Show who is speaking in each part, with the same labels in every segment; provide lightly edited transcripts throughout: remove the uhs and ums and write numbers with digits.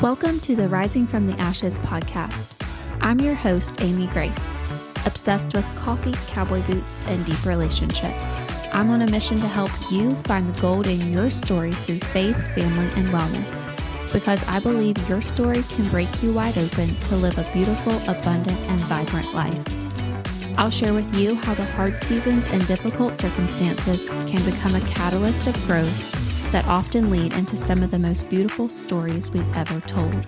Speaker 1: Welcome to the Rising from the Ashes podcast. I'm your host, Amy Grace, obsessed with coffee, cowboy boots, and deep relationships. I'm on a mission to help you find the gold in your story through faith, family, and wellness, because I believe your story can break you wide open to live a beautiful, abundant, and vibrant life. I'll share with you how the hard seasons and difficult circumstances can become a catalyst of growth that often lead into some of the most beautiful stories we've ever told.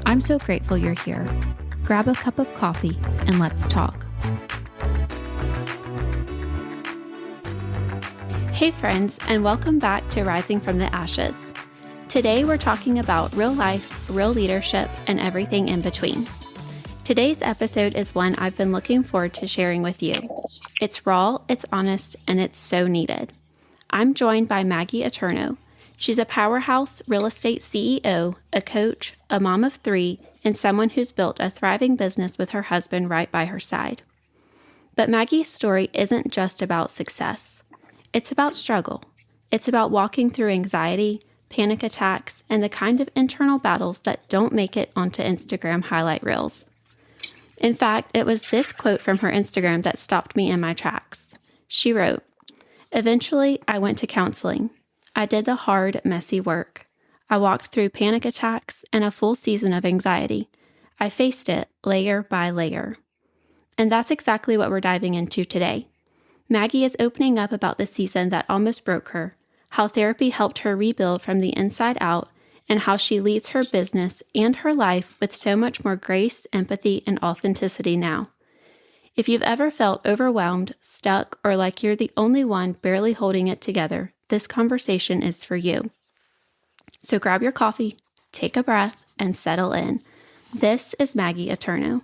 Speaker 1: I'm so grateful you're here. Grab a cup of coffee and let's talk. Hey friends, and welcome back to Rising from the Ashes. Today we're talking about real life, real leadership, and everything in between. Today's episode is one I've been looking forward to sharing with you. It's raw, it's honest, and it's so needed. I'm joined by Maggie Eterno. She's a powerhouse real estate CEO, a coach, a mom of three, and someone who's built a thriving business with her husband right by her side. But Maggie's story isn't just about success. It's about struggle. It's about walking through anxiety, panic attacks, and the kind of internal battles that don't make it onto Instagram highlight reels. In fact, it was this quote from her Instagram that stopped me in my tracks. She wrote, "Eventually, I went to counseling. I did the hard, messy work. I walked through panic attacks and a full season of anxiety. I faced it layer by layer." And that's exactly what we're diving into today. Maggie is opening up about the season that almost broke her, how therapy helped her rebuild from the inside out, and how she leads her business and her life with so much more grace, empathy, and authenticity now. If you've ever felt overwhelmed, stuck, or like you're the only one barely holding it together, this conversation is for you. So grab your coffee, take a breath, and settle in. This is Maggie Eterno.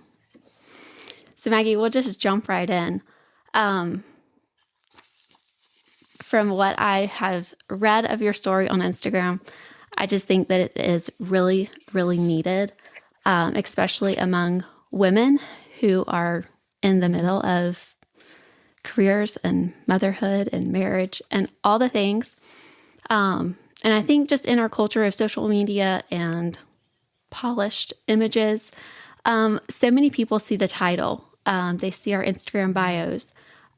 Speaker 1: So Maggie, we'll just jump right in. From what I have read of your story on Instagram, I just think that it is really, really needed, especially among women who are in the middle of careers and motherhood and marriage and all the things. And I think just in our culture of social media and polished images, so many people see the title. They see our Instagram bios.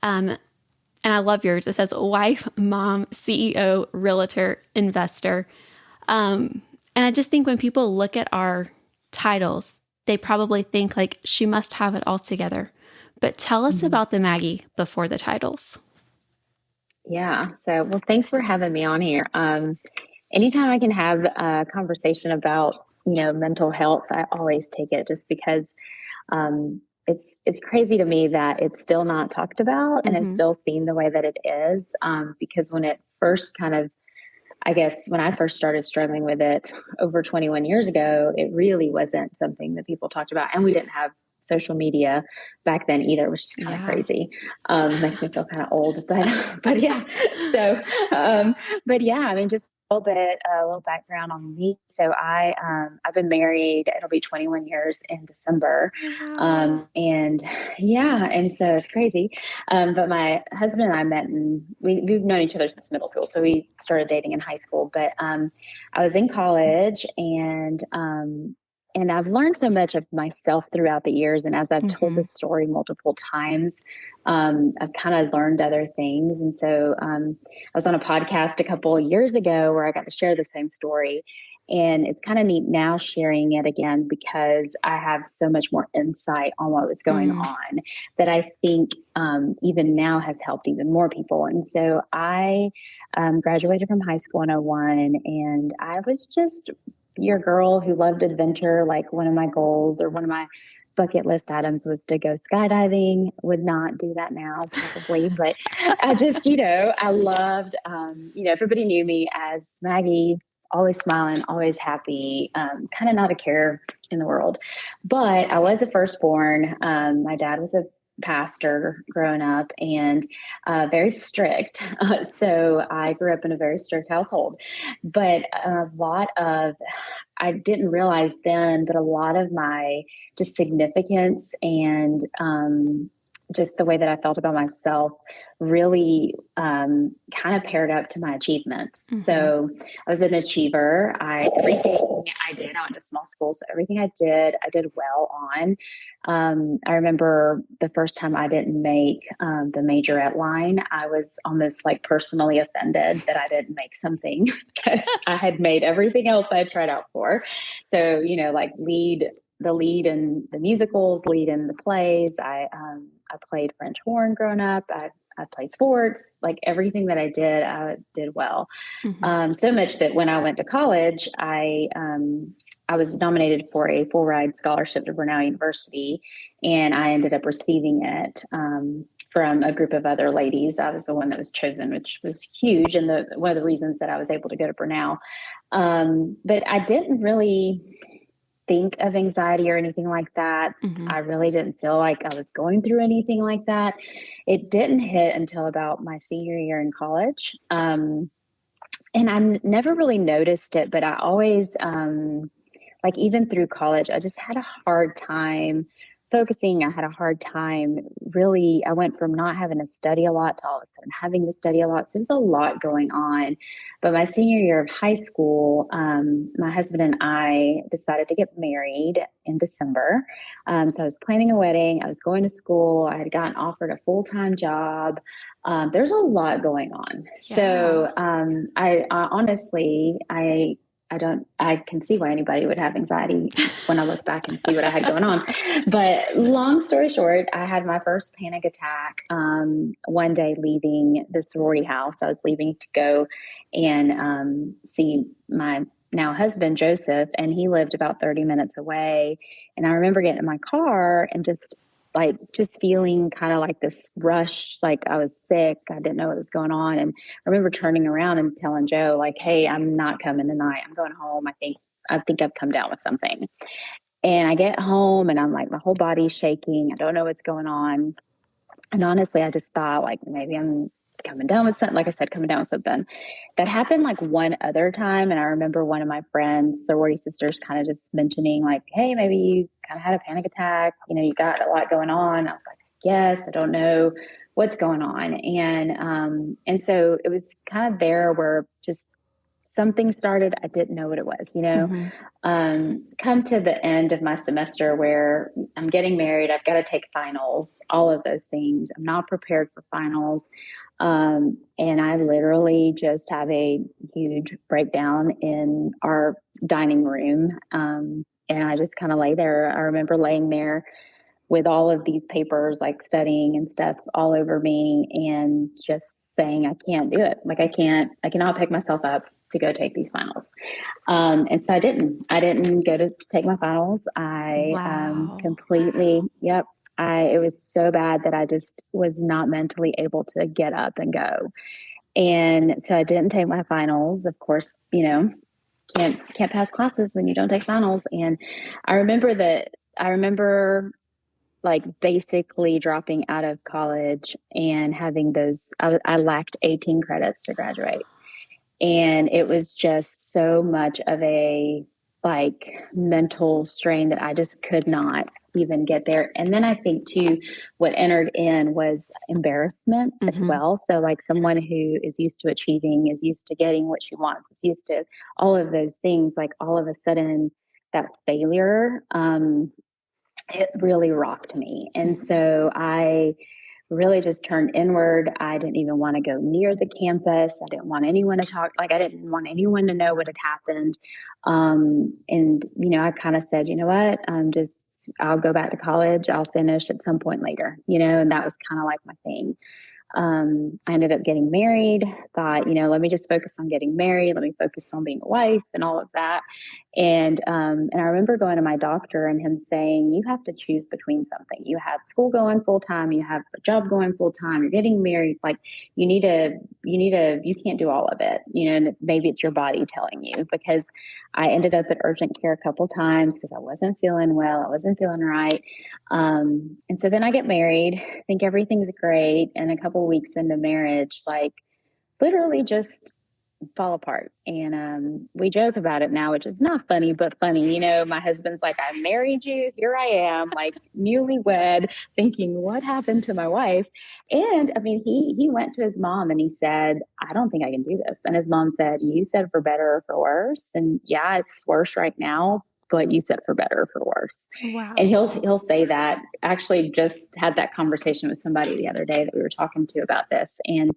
Speaker 1: And I love yours. It says wife, mom, CEO, realtor, investor. And I just think when people look at our titles, they probably think like she must have it all together. But tell us about the Maggie before the titles.
Speaker 2: Yeah. Well, thanks for having me on here. Anytime I can have a conversation about, mental health, I always take it just because it's crazy to me that it's still not talked about and it's still seen the way that it is. Because when it first when I first started struggling with it over 21 years ago, it really wasn't something that people talked about. And we didn't have social media back then either, which is kind of crazy. Makes me feel kind of old, but yeah. I mean, just a little background on me. So I've been married. It'll be 21 years in December. And so it's crazy. But my husband and I met and we've known each other since middle school. So we started dating in high school, but I was in college and I've learned so much of myself throughout the years. And as I've told this story multiple times, I've kind of learned other things. And so I was on a podcast a couple of years ago where I got to share the same story. And it's kind of neat now sharing it again because I have so much more insight on what was going on that I think even now has helped even more people. And so I graduated from high school in 2001, and I was just your girl who loved adventure. Like one of my goals or one of my bucket list items was to go skydiving. Would not do that now probably, but I just, I loved, everybody knew me as Maggie, always smiling, always happy, kind of not a care in the world. But I was a firstborn. My dad was a pastor growing up and very strict. So I grew up in a very strict household. But I didn't realize then, but a lot of my just significance and just the way that I felt about myself really kind of paired up to my achievements.
Speaker 1: Mm-hmm.
Speaker 2: So I was an achiever. Everything I did, I went to small school, so everything I did well on. I remember the first time I didn't make the majorette line, I was almost like personally offended that I didn't make something because I had made everything else I had tried out for. So, like the lead in the musicals, lead in the plays. I played French horn growing up. I played sports, like everything that I did well.
Speaker 1: Mm-hmm.
Speaker 2: So much that when I went to college, I was nominated for a full ride scholarship to Brunel University, and I ended up receiving it from a group of other ladies. I was the one that was chosen, which was huge, and one of the reasons that I was able to go to Brunel. But I didn't really think of anxiety or anything like that.
Speaker 1: Mm-hmm.
Speaker 2: I really didn't feel like I was going through anything like that. It didn't hit until about my senior year in college. And I never really noticed it, but I always, like even through college, I just had a hard time focusing. I had a hard time really. I went from not having to study a lot to all of a sudden having to study a lot. So there's a lot going on. But my senior year of high school, my husband and I decided to get married in December. So I was planning a wedding. I was going to school. I had gotten offered a full-time job. There's a lot going on.
Speaker 1: Yeah.
Speaker 2: So I honestly, I can see why anybody would have anxiety when I look back and see what I had going on. But long story short, I had my first panic attack one day leaving the sorority house. I was leaving to go and see my now husband, Joseph, and he lived about 30 minutes away. And I remember getting in my car and just feeling kind of like this rush, like I was sick. I didn't know what was going on. And I remember turning around and telling Joe, like, hey, I'm not coming tonight. I'm going home. I think I've come down with something. And I get home and I'm like, my whole body's shaking. I don't know what's going on. And honestly, I just thought like maybe I'm coming down with something. Like I said, coming down with something. That happened like one other time. And I remember one of my friends, sorority sisters, kind of just mentioning like, hey, maybe you kind of had a panic attack. You got a lot going on. I was like, yes, I don't know what's going on. And so it was kind of there where just something started. I didn't know what it was,
Speaker 1: Mm-hmm.
Speaker 2: come to the end of my semester where I'm getting married. I've got to take finals, all of those things. I'm not prepared for finals. And I literally just have a huge breakdown in our dining room. And I just kind of lay there. I remember laying there with all of these papers, like studying and stuff all over me and just saying, I can't do it. Like I cannot pick myself up to go take these finals. And so I didn't go to take my finals.
Speaker 1: Wow.
Speaker 2: Completely, yep. It was so bad that I just was not mentally able to get up and go. And so I didn't take my finals. Of course, can't pass classes when you don't take finals. And I remember like basically dropping out of college and having I lacked 18 credits to graduate. And it was just so much of a like mental strain that I just could not even get there. And then I think too, what entered in was embarrassment as well. So like someone who is used to achieving, is used to getting what she wants, is used to all of those things, like all of a sudden that failure, it really rocked me. And so I really just turned inward. I didn't even want to go near the campus. I didn't want anyone to talk, like I didn't want anyone to know what had happened. I kind of said, you know what, I'll go back to college. I'll finish at some point later, and that was kind of like my thing. I ended up getting married, thought, let me just focus on getting married. Let me focus on being a wife and all of that. And I remember going to my doctor and him saying, you have to choose between something. You have school going full time. You have a job going full time. You're getting married. Like you can't do all of it, and maybe it's your body telling you, because I ended up at urgent care a couple times because I wasn't feeling well. I wasn't feeling right. And so then I get married, think everything's great. And a couple weeks into marriage, like literally just fall apart. And we joke about it now, which is not funny, but funny. My husband's like, I married you. Here I am, like newlywed, thinking, what happened to my wife? And I mean, he went to his mom and he said, I don't think I can do this. And his mom said, you said for better or for worse. And yeah, it's worse right now, but you said for better or for worse. And
Speaker 1: Wow.
Speaker 2: he'll say that. Actually, just had that conversation with somebody the other day that we were talking to about this. And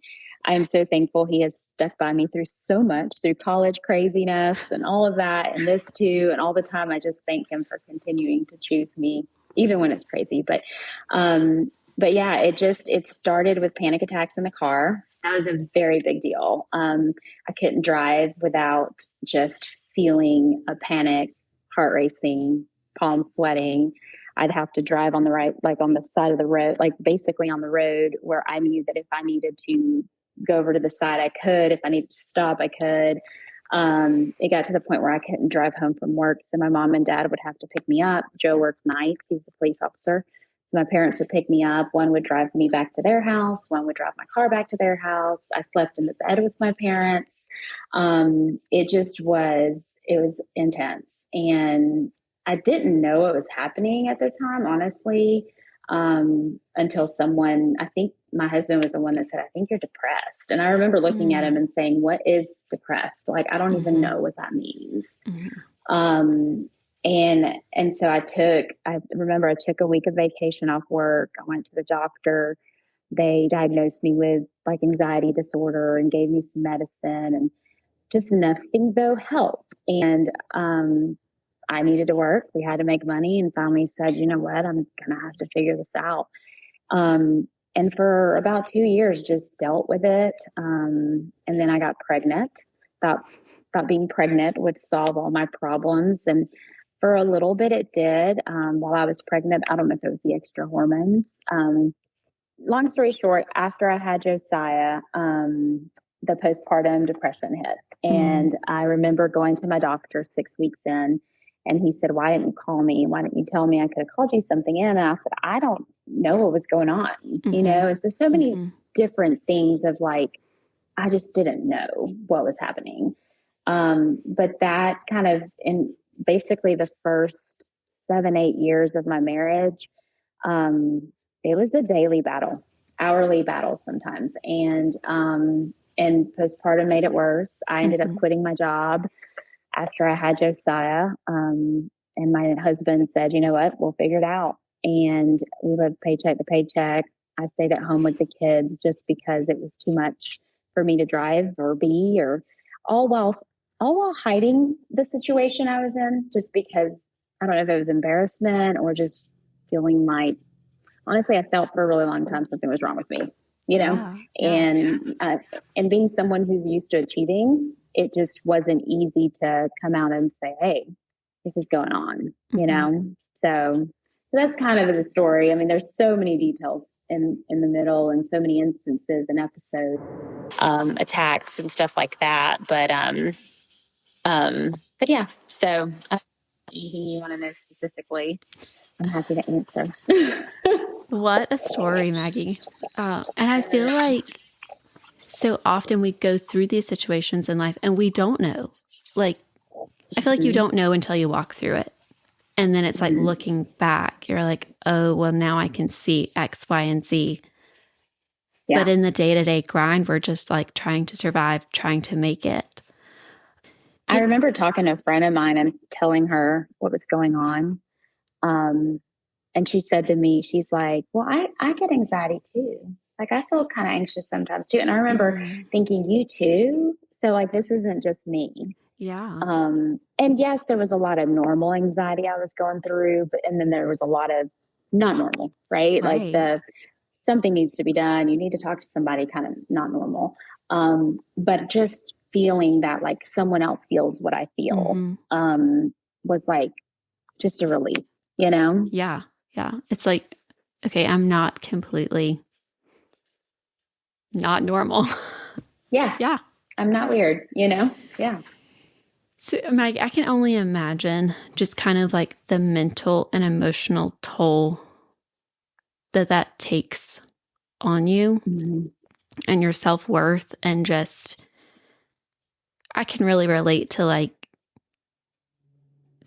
Speaker 2: I am so thankful he has stuck by me through so much, through college craziness and all of that, and this too, and all the time. I just thank him for continuing to choose me, even when it's crazy. But yeah, it started with panic attacks in the car. So that was a very big deal. I couldn't drive without just feeling a panic, heart racing, palms sweating. I'd have to drive on the right, like on the side of the road, like basically on the road where I knew that if I needed to go over to the side, I could. If I needed to stop, I could. It got to the point where I couldn't drive home from work. So my mom and dad would have to pick me up. Joe worked nights. He was a police officer. So my parents would pick me up. One would drive me back to their house. One would drive my car back to their house. I slept in the bed with my parents. It was intense. And I didn't know what was happening at the time, honestly, until someone, I think my husband was the one that said, I think you're depressed. And I remember looking at him and saying, what is depressed? Like, I don't even know what that means. And so I remember I took a week of vacation off work. I went to the doctor. They diagnosed me with like anxiety disorder and gave me some medicine, and just nothing though helped. And I needed to work. We had to make money, and finally said, you know what, I'm going to have to figure this out. And for about 2 years, just dealt with it. And then I got pregnant. Thought being pregnant would solve all my problems. And for a little bit, it did. While I was pregnant, I don't know if it was the extra hormones. Long story short, after I had Josiah, the postpartum depression hit. And I remember going to my doctor 6 weeks in, and he said, why didn't you call me? Why didn't you tell me? I could have called you something in. And I said, I don't know what was going on, And so many different things of like, I just didn't know what was happening. But that kind of, in basically the first 7-8 years of my marriage, it was a daily battle, hourly battle sometimes. And postpartum made it worse. I ended up quitting my job after I had Josiah. And my husband said, you know what, we'll figure it out. And we lived paycheck to paycheck. I stayed at home with the kids just because it was too much for me to drive or be, or all while hiding the situation I was in, just because I don't know if it was embarrassment or just feeling like, honestly, I felt for a really long time something was wrong with me, and being someone who's used to achieving, it just wasn't easy to come out and say, hey, this is going on, So that's kind of the story. I mean, there's so many details in the middle, and so many instances and episodes, attacks and stuff like that. But yeah. So anything you want to know specifically, I'm happy to answer.
Speaker 1: What a story, Maggie. And I feel like so often we go through these situations in life and we don't know. Like, I feel like you don't know until you walk through it. And then it's like looking back, you're like, oh, well, now I can see X, Y, and Z. Yeah. But in the day-to-day grind, we're just like trying to survive, trying to make it.
Speaker 2: I remember talking to a friend of mine and telling her what was going on. And she said to me, she's like, well, I get anxiety too. Like, I feel kind of anxious sometimes too. And I remember thinking, you too? So like, this isn't just me.
Speaker 1: Yeah.
Speaker 2: And yes, there was a lot of normal anxiety I was going through, and then there was a lot of not normal, right? Like something needs to be done. You need to talk to somebody, kind of not normal. But just feeling that like someone else feels what I feel, was like just a relief,
Speaker 1: Yeah. Yeah. It's like, okay, I'm not completely not normal.
Speaker 2: Yeah.
Speaker 1: Yeah.
Speaker 2: I'm not weird, Yeah.
Speaker 1: So, Maggie, I can only imagine just kind of like the mental and emotional toll that takes on you and your self-worth, and just I can really relate to like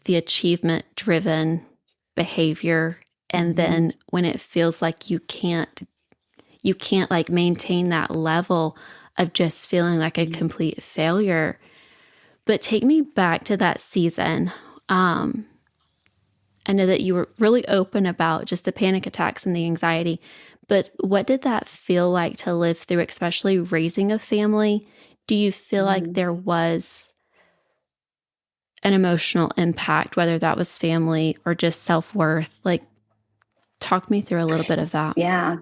Speaker 1: the achievement driven behavior. And then when it feels like you can't like maintain that level of just feeling like a complete failure. But take me back to that season. I know that you were really open about just the panic attacks and the anxiety, but what did that feel like to live through, especially raising a family? Do you feel like there was an emotional impact, whether that was family or just self-worth? Like, talk me through a little bit of that.
Speaker 2: Yeah.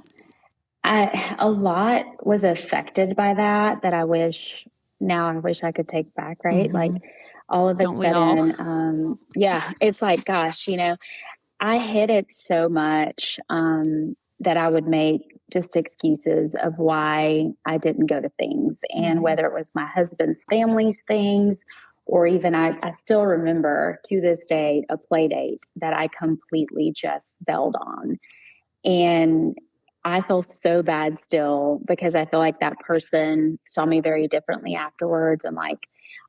Speaker 2: A lot was affected by that I wish I could take back, right? Like all of a
Speaker 1: Don't we all?
Speaker 2: sudden, yeah, it's like, gosh, I hid it so much that I would make just excuses of why I didn't go to things. And whether it was my husband's family's things, or even I still remember to this day a play date that I completely just bailed on. And I feel so bad still because I feel like that person saw me very differently afterwards. And like,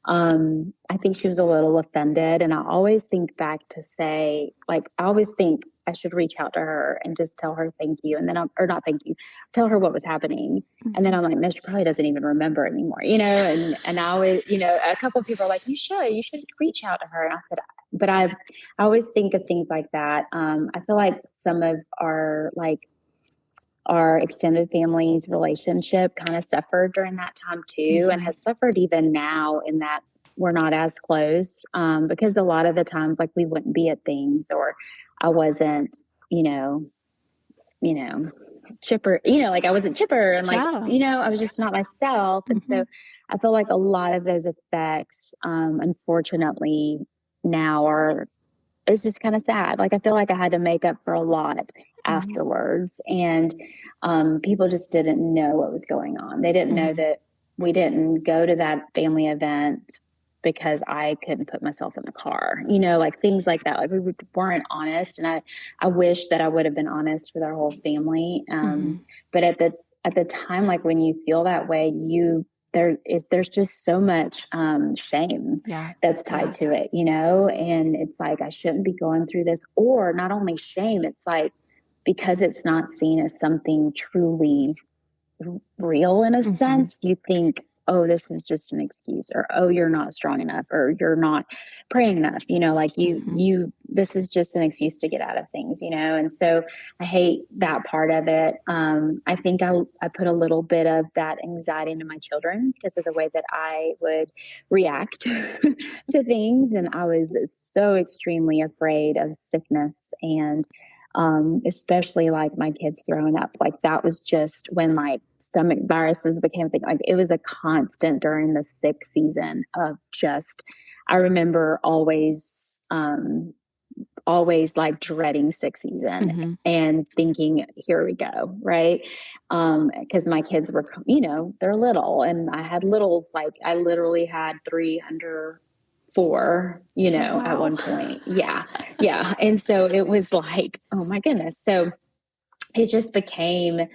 Speaker 2: I think she was a little offended. And I always think back to say, like, I always think I should reach out to her and just tell her thank you. And then or not thank you, tell her what was happening. And then I'm like, no, she probably doesn't even remember anymore, and I always, a couple of people are like, you should reach out to her. And I said, but I always think of things like that. I feel like some of our extended family's relationship kind of suffered during that time too, and has suffered even now in that we're not as close because a lot of the times like we wouldn't be at things or I wasn't, you know, chipper, like I wasn't chipper and like, I was just not myself. And so I feel like a lot of those effects, unfortunately now it's just kind of sad. Like I feel like I had to make up for a lot afterwards. And people just didn't know what was going on. They didn't know that we didn't go to that family event because I couldn't put myself in the car, like things like that. Like we weren't honest. And I wish that I would have been honest with our whole family. But at the time, like when you feel that way, there's just so much shame that's tied to it, and it's like I shouldn't be going through this. Or not only shame, it's like because it's not seen as something truly real in a sense, you think, oh, this is just an excuse, or oh, you're not strong enough, or you're not praying enough, like this is just an excuse to get out of things, and so I hate that part of it. I think I put a little bit of that anxiety into my children because of the way that I would react to things, and I was so extremely afraid of sickness, and especially like my kids throwing up. Like that was just when like stomach viruses became a thing. Like it was a constant during the sick season of just, I remember always like dreading sick season and thinking, here we go. Right. Cause my kids were, they're little and I had littles, like I literally had 3 under 4, at one point. Yeah. Yeah. And so it was like, oh my goodness. So it just became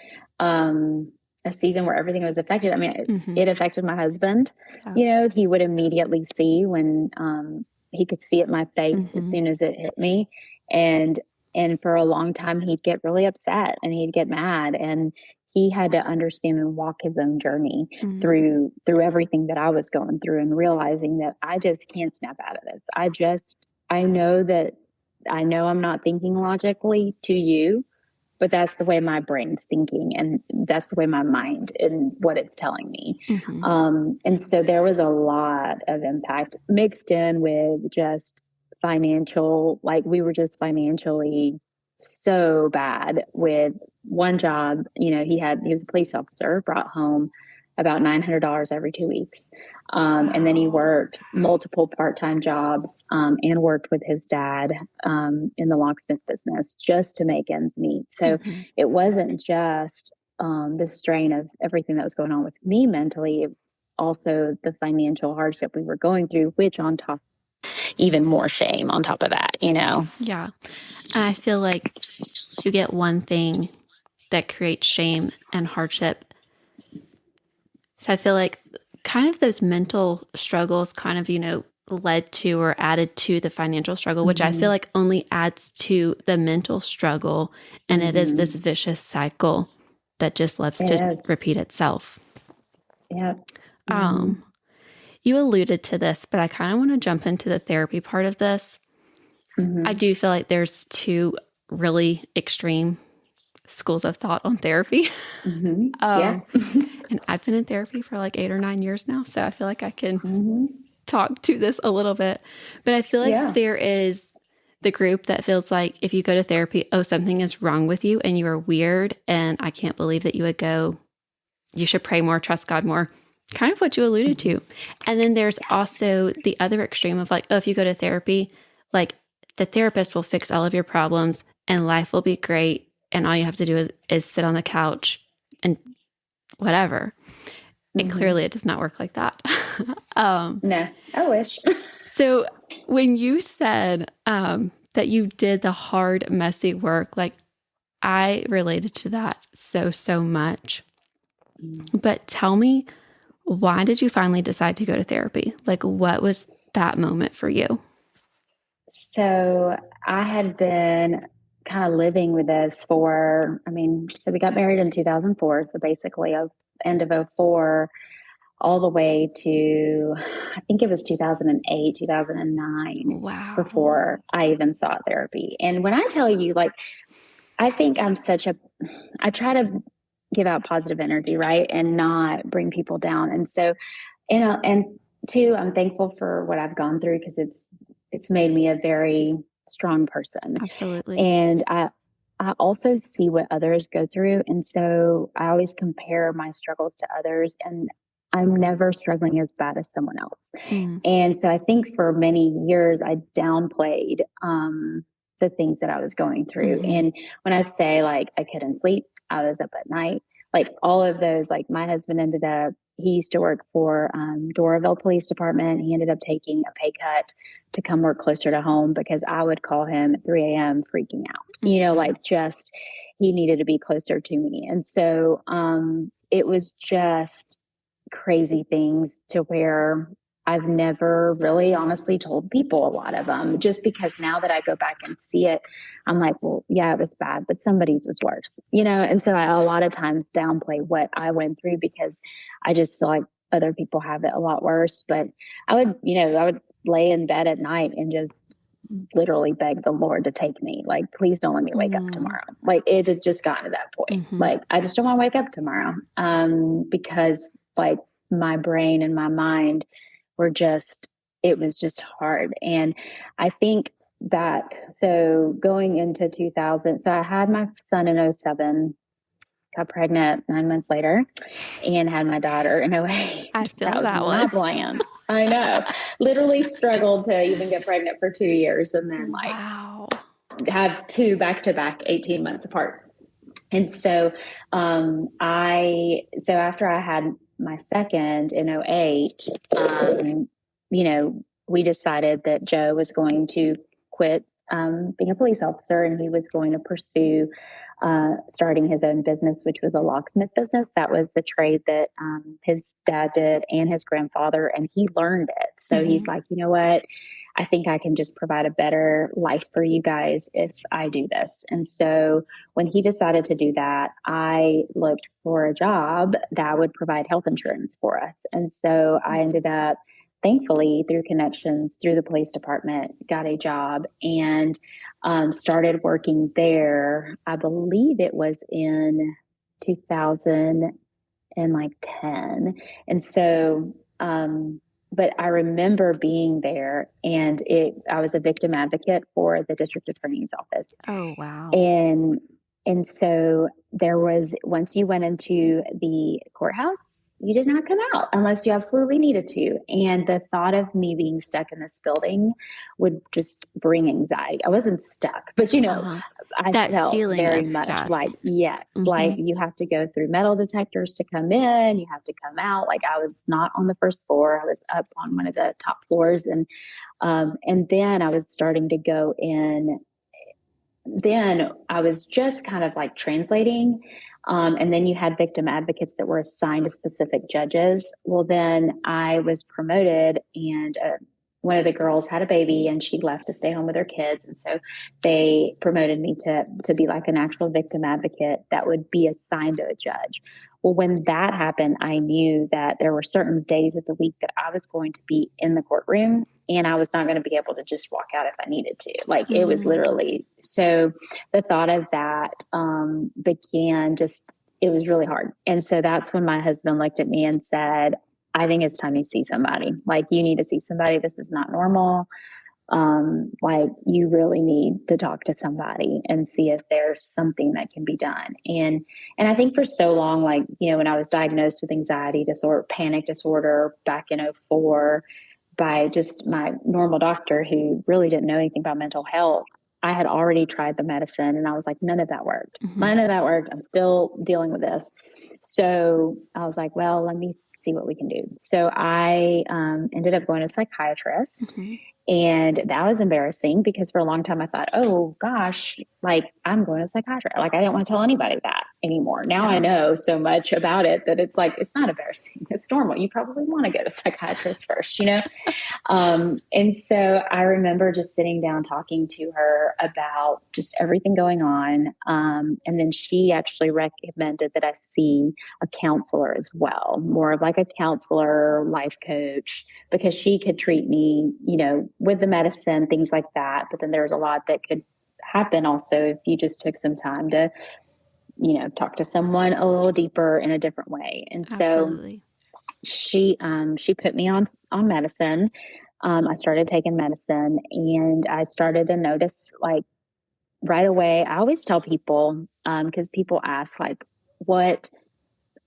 Speaker 2: a season where everything was affected. I mean, it affected my husband. He would immediately see when he could see it in my face as soon as it hit me. And for a long time, he'd get really upset and he'd get mad. And he had to understand and walk his own journey through everything that I was going through, and realizing that I just can't snap out of this. I know I'm not thinking logically to you, but that's the way my brain's thinking, and that's the way my mind and what it's telling me. And so there was a lot of impact mixed in with just financial, like we were just financially so bad with one job. He was a police officer, brought home about $900 every 2 weeks. And then he worked multiple part-time jobs and worked with his dad in the locksmith business just to make ends meet. So it wasn't just the strain of everything that was going on with me mentally. It was also the financial hardship we were going through, which on top, even more shame on top of that,
Speaker 1: Yeah. And I feel like you get one thing that creates shame and hardship. So I feel like kind of those mental struggles kind of, led to or added to the financial struggle, which I feel
Speaker 2: Mhm.
Speaker 1: like only adds to the mental struggle. And it is this
Speaker 2: Mhm.
Speaker 1: vicious cycle that just loves
Speaker 2: It
Speaker 1: to
Speaker 2: is.
Speaker 1: repeat itself.
Speaker 2: Yep. Mhm.
Speaker 1: Um, you alluded to this, but I kind of want to jump into the therapy part of this. I
Speaker 2: Mhm.
Speaker 1: do feel like there's two really extreme schools of thought on therapy.
Speaker 2: Mhm. Yeah.
Speaker 1: um, and I've been in therapy for like 8 or 9 years now, so I feel like I can
Speaker 2: Mhm.
Speaker 1: talk to this a little bit. But I feel like
Speaker 2: Yeah.
Speaker 1: there is the group that feels like if you go to therapy, oh, something is wrong with you and you are weird. And I can't believe that you would go, you should pray more, trust God more, kind of what you alluded
Speaker 2: Mhm.
Speaker 1: to. And then there's also the other extreme of like, oh, if you go to therapy, like the therapist will fix all of your problems and life will be great. And all you have to do is sit on the couch and whatever. And
Speaker 2: Mhm.
Speaker 1: clearly it does not work like that. um,
Speaker 2: No, I wish.
Speaker 1: so when you said that you did the hard, messy work, like I related to that so, so much. But tell me, why did you finally decide to go to therapy? Like, what was that moment for you?
Speaker 2: So I had been kind of living with this for, I mean, so we got married in 2004. So basically, end of '04 all the way to, I think it was 2008, 2009
Speaker 1: Wow.
Speaker 2: before I even sought therapy. And when I tell you, like, I think I try to give out positive energy, right? And not bring people down. And so, and two, I'm thankful for what I've gone through because it's made me a very strong person.
Speaker 1: Absolutely.
Speaker 2: And I also see what others go through. And so I always compare my struggles to others, and I'm never struggling as bad as someone else.
Speaker 1: Mm,
Speaker 2: And so I think for many years I downplayed the things that I was going through.
Speaker 1: hmm
Speaker 2: And when I say like I couldn't sleep, I was up at night, like all of those, like my husband ended up, he used to work for Doraville Police Department. He ended up taking a pay cut to come work closer to home because I would call him at 3 a.m. freaking out,
Speaker 1: hmm
Speaker 2: like just he needed to be closer to me. And so it was just crazy things to where I've never really honestly told people a lot of them just because now that I go back and see it, I'm like, well, yeah, it was bad, but somebody's was worse, And so I a lot of times downplay what I went through because I just feel like other people have it a lot worse. But I would lay in bed at night and just literally beg the Lord to take me. Like, please don't let me wake up
Speaker 1: mm,
Speaker 2: tomorrow. Like, it had just gotten to that point.
Speaker 1: hmm
Speaker 2: Like, I just don't want to wake up tomorrow. Because like my brain and my mind were just, it was just hard. And I think back, so going into 2000, so I had my son in '07, got pregnant 9 months later, and had my daughter in '08.
Speaker 1: I
Speaker 2: That
Speaker 1: feel
Speaker 2: was
Speaker 1: that one.
Speaker 2: not planned. I know. Literally struggled to even get pregnant for 2 years and then like
Speaker 1: Wow.
Speaker 2: have two back to back 18 months apart. And so after I had my second in '08, we decided that Joe was going to quit being a police officer and he was going to pursue starting his own business, which was a locksmith business. That was the trade that his dad did and his grandfather, and he learned it. So
Speaker 1: hmm
Speaker 2: he's like, you know what? I think I can just provide a better life for you guys if I do this. And so when he decided to do that, I looked for a job that would provide health insurance for us. And so I ended up, thankfully, through connections through the police department, got a job and started working there. I believe it was in 2010. And so, but I remember being there and I was a victim advocate for the district attorney's office.
Speaker 1: Oh, wow.
Speaker 2: And so there was, once you went into the courthouse, you did not come out unless you absolutely needed to. And the thought of me being stuck in this building would just bring anxiety. I wasn't stuck, but
Speaker 1: Uh-huh.
Speaker 2: I
Speaker 1: That
Speaker 2: felt
Speaker 1: feeling
Speaker 2: very
Speaker 1: of
Speaker 2: much
Speaker 1: stuck.
Speaker 2: like, yes, like
Speaker 1: hmm
Speaker 2: you have to go through metal detectors to come in, you have to come out. Like I was not on the first floor, I was up on one of the top floors. And then I was starting to go in, then I was just kind of like translating. And then you had victim advocates that were assigned to specific judges. Well, then I was promoted, and one of the girls had a baby and she left to stay home with her kids. And so they promoted me to be like an actual victim advocate that would be assigned to a judge. Well, when that happened, I knew that there were certain days of the week that I was going to be in the courtroom, and I was not going to be able to just walk out if I needed to. Like it was literally, so the thought of that began just, it was really hard. And so that's when my husband looked at me and said, I think it's time you see somebody. Like, you need to see somebody. This is not normal. Like, you really need to talk to somebody and see if there's something that can be done. And I think for so long, like, you know, when I was diagnosed with anxiety disorder, panic disorder back in '04 by just my normal doctor who really didn't know anything about mental health, I had already tried the medicine and I was like, none of that worked. None of that worked. I'm still dealing with this. So I was like, well, let me see what we can do. So I ended up going to a psychiatrist. And that was embarrassing because for a long time I thought, oh gosh, like I'm going to a psychiatrist. Like I didn't want to tell anybody that anymore. Now I know so much about it that it's like, it's not embarrassing. It's normal. You probably want to go to a psychiatrist first, you know? And so I remember just sitting down talking to her about just everything going on. And then she actually recommended that I see a counselor as well, more of like a counselor, life coach, because she could treat me, you know, with the medicine, things like that. But then there was a lot that could happen also if you just took some time to, you know, talk to someone a little deeper in a different way. And
Speaker 1: Absolutely.
Speaker 2: so she put me on medicine. I started taking medicine and I started to notice, like, right away. I always tell people, because people ask like,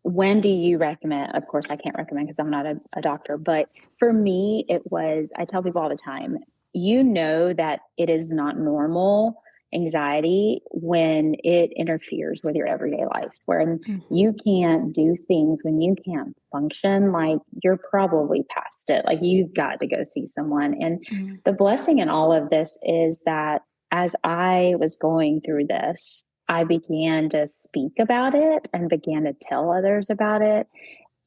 Speaker 2: when do you recommend? Of course I can't recommend because I'm not a doctor, but for me, I tell people all the time, you know, that it is not normal anxiety when it interferes with your everyday life, when you can't do things, when you can't function, like you're probably past it. Like you've got to go see someone. And the blessing in all of this is that as I was going through this, I began to speak about it and began to tell others about it.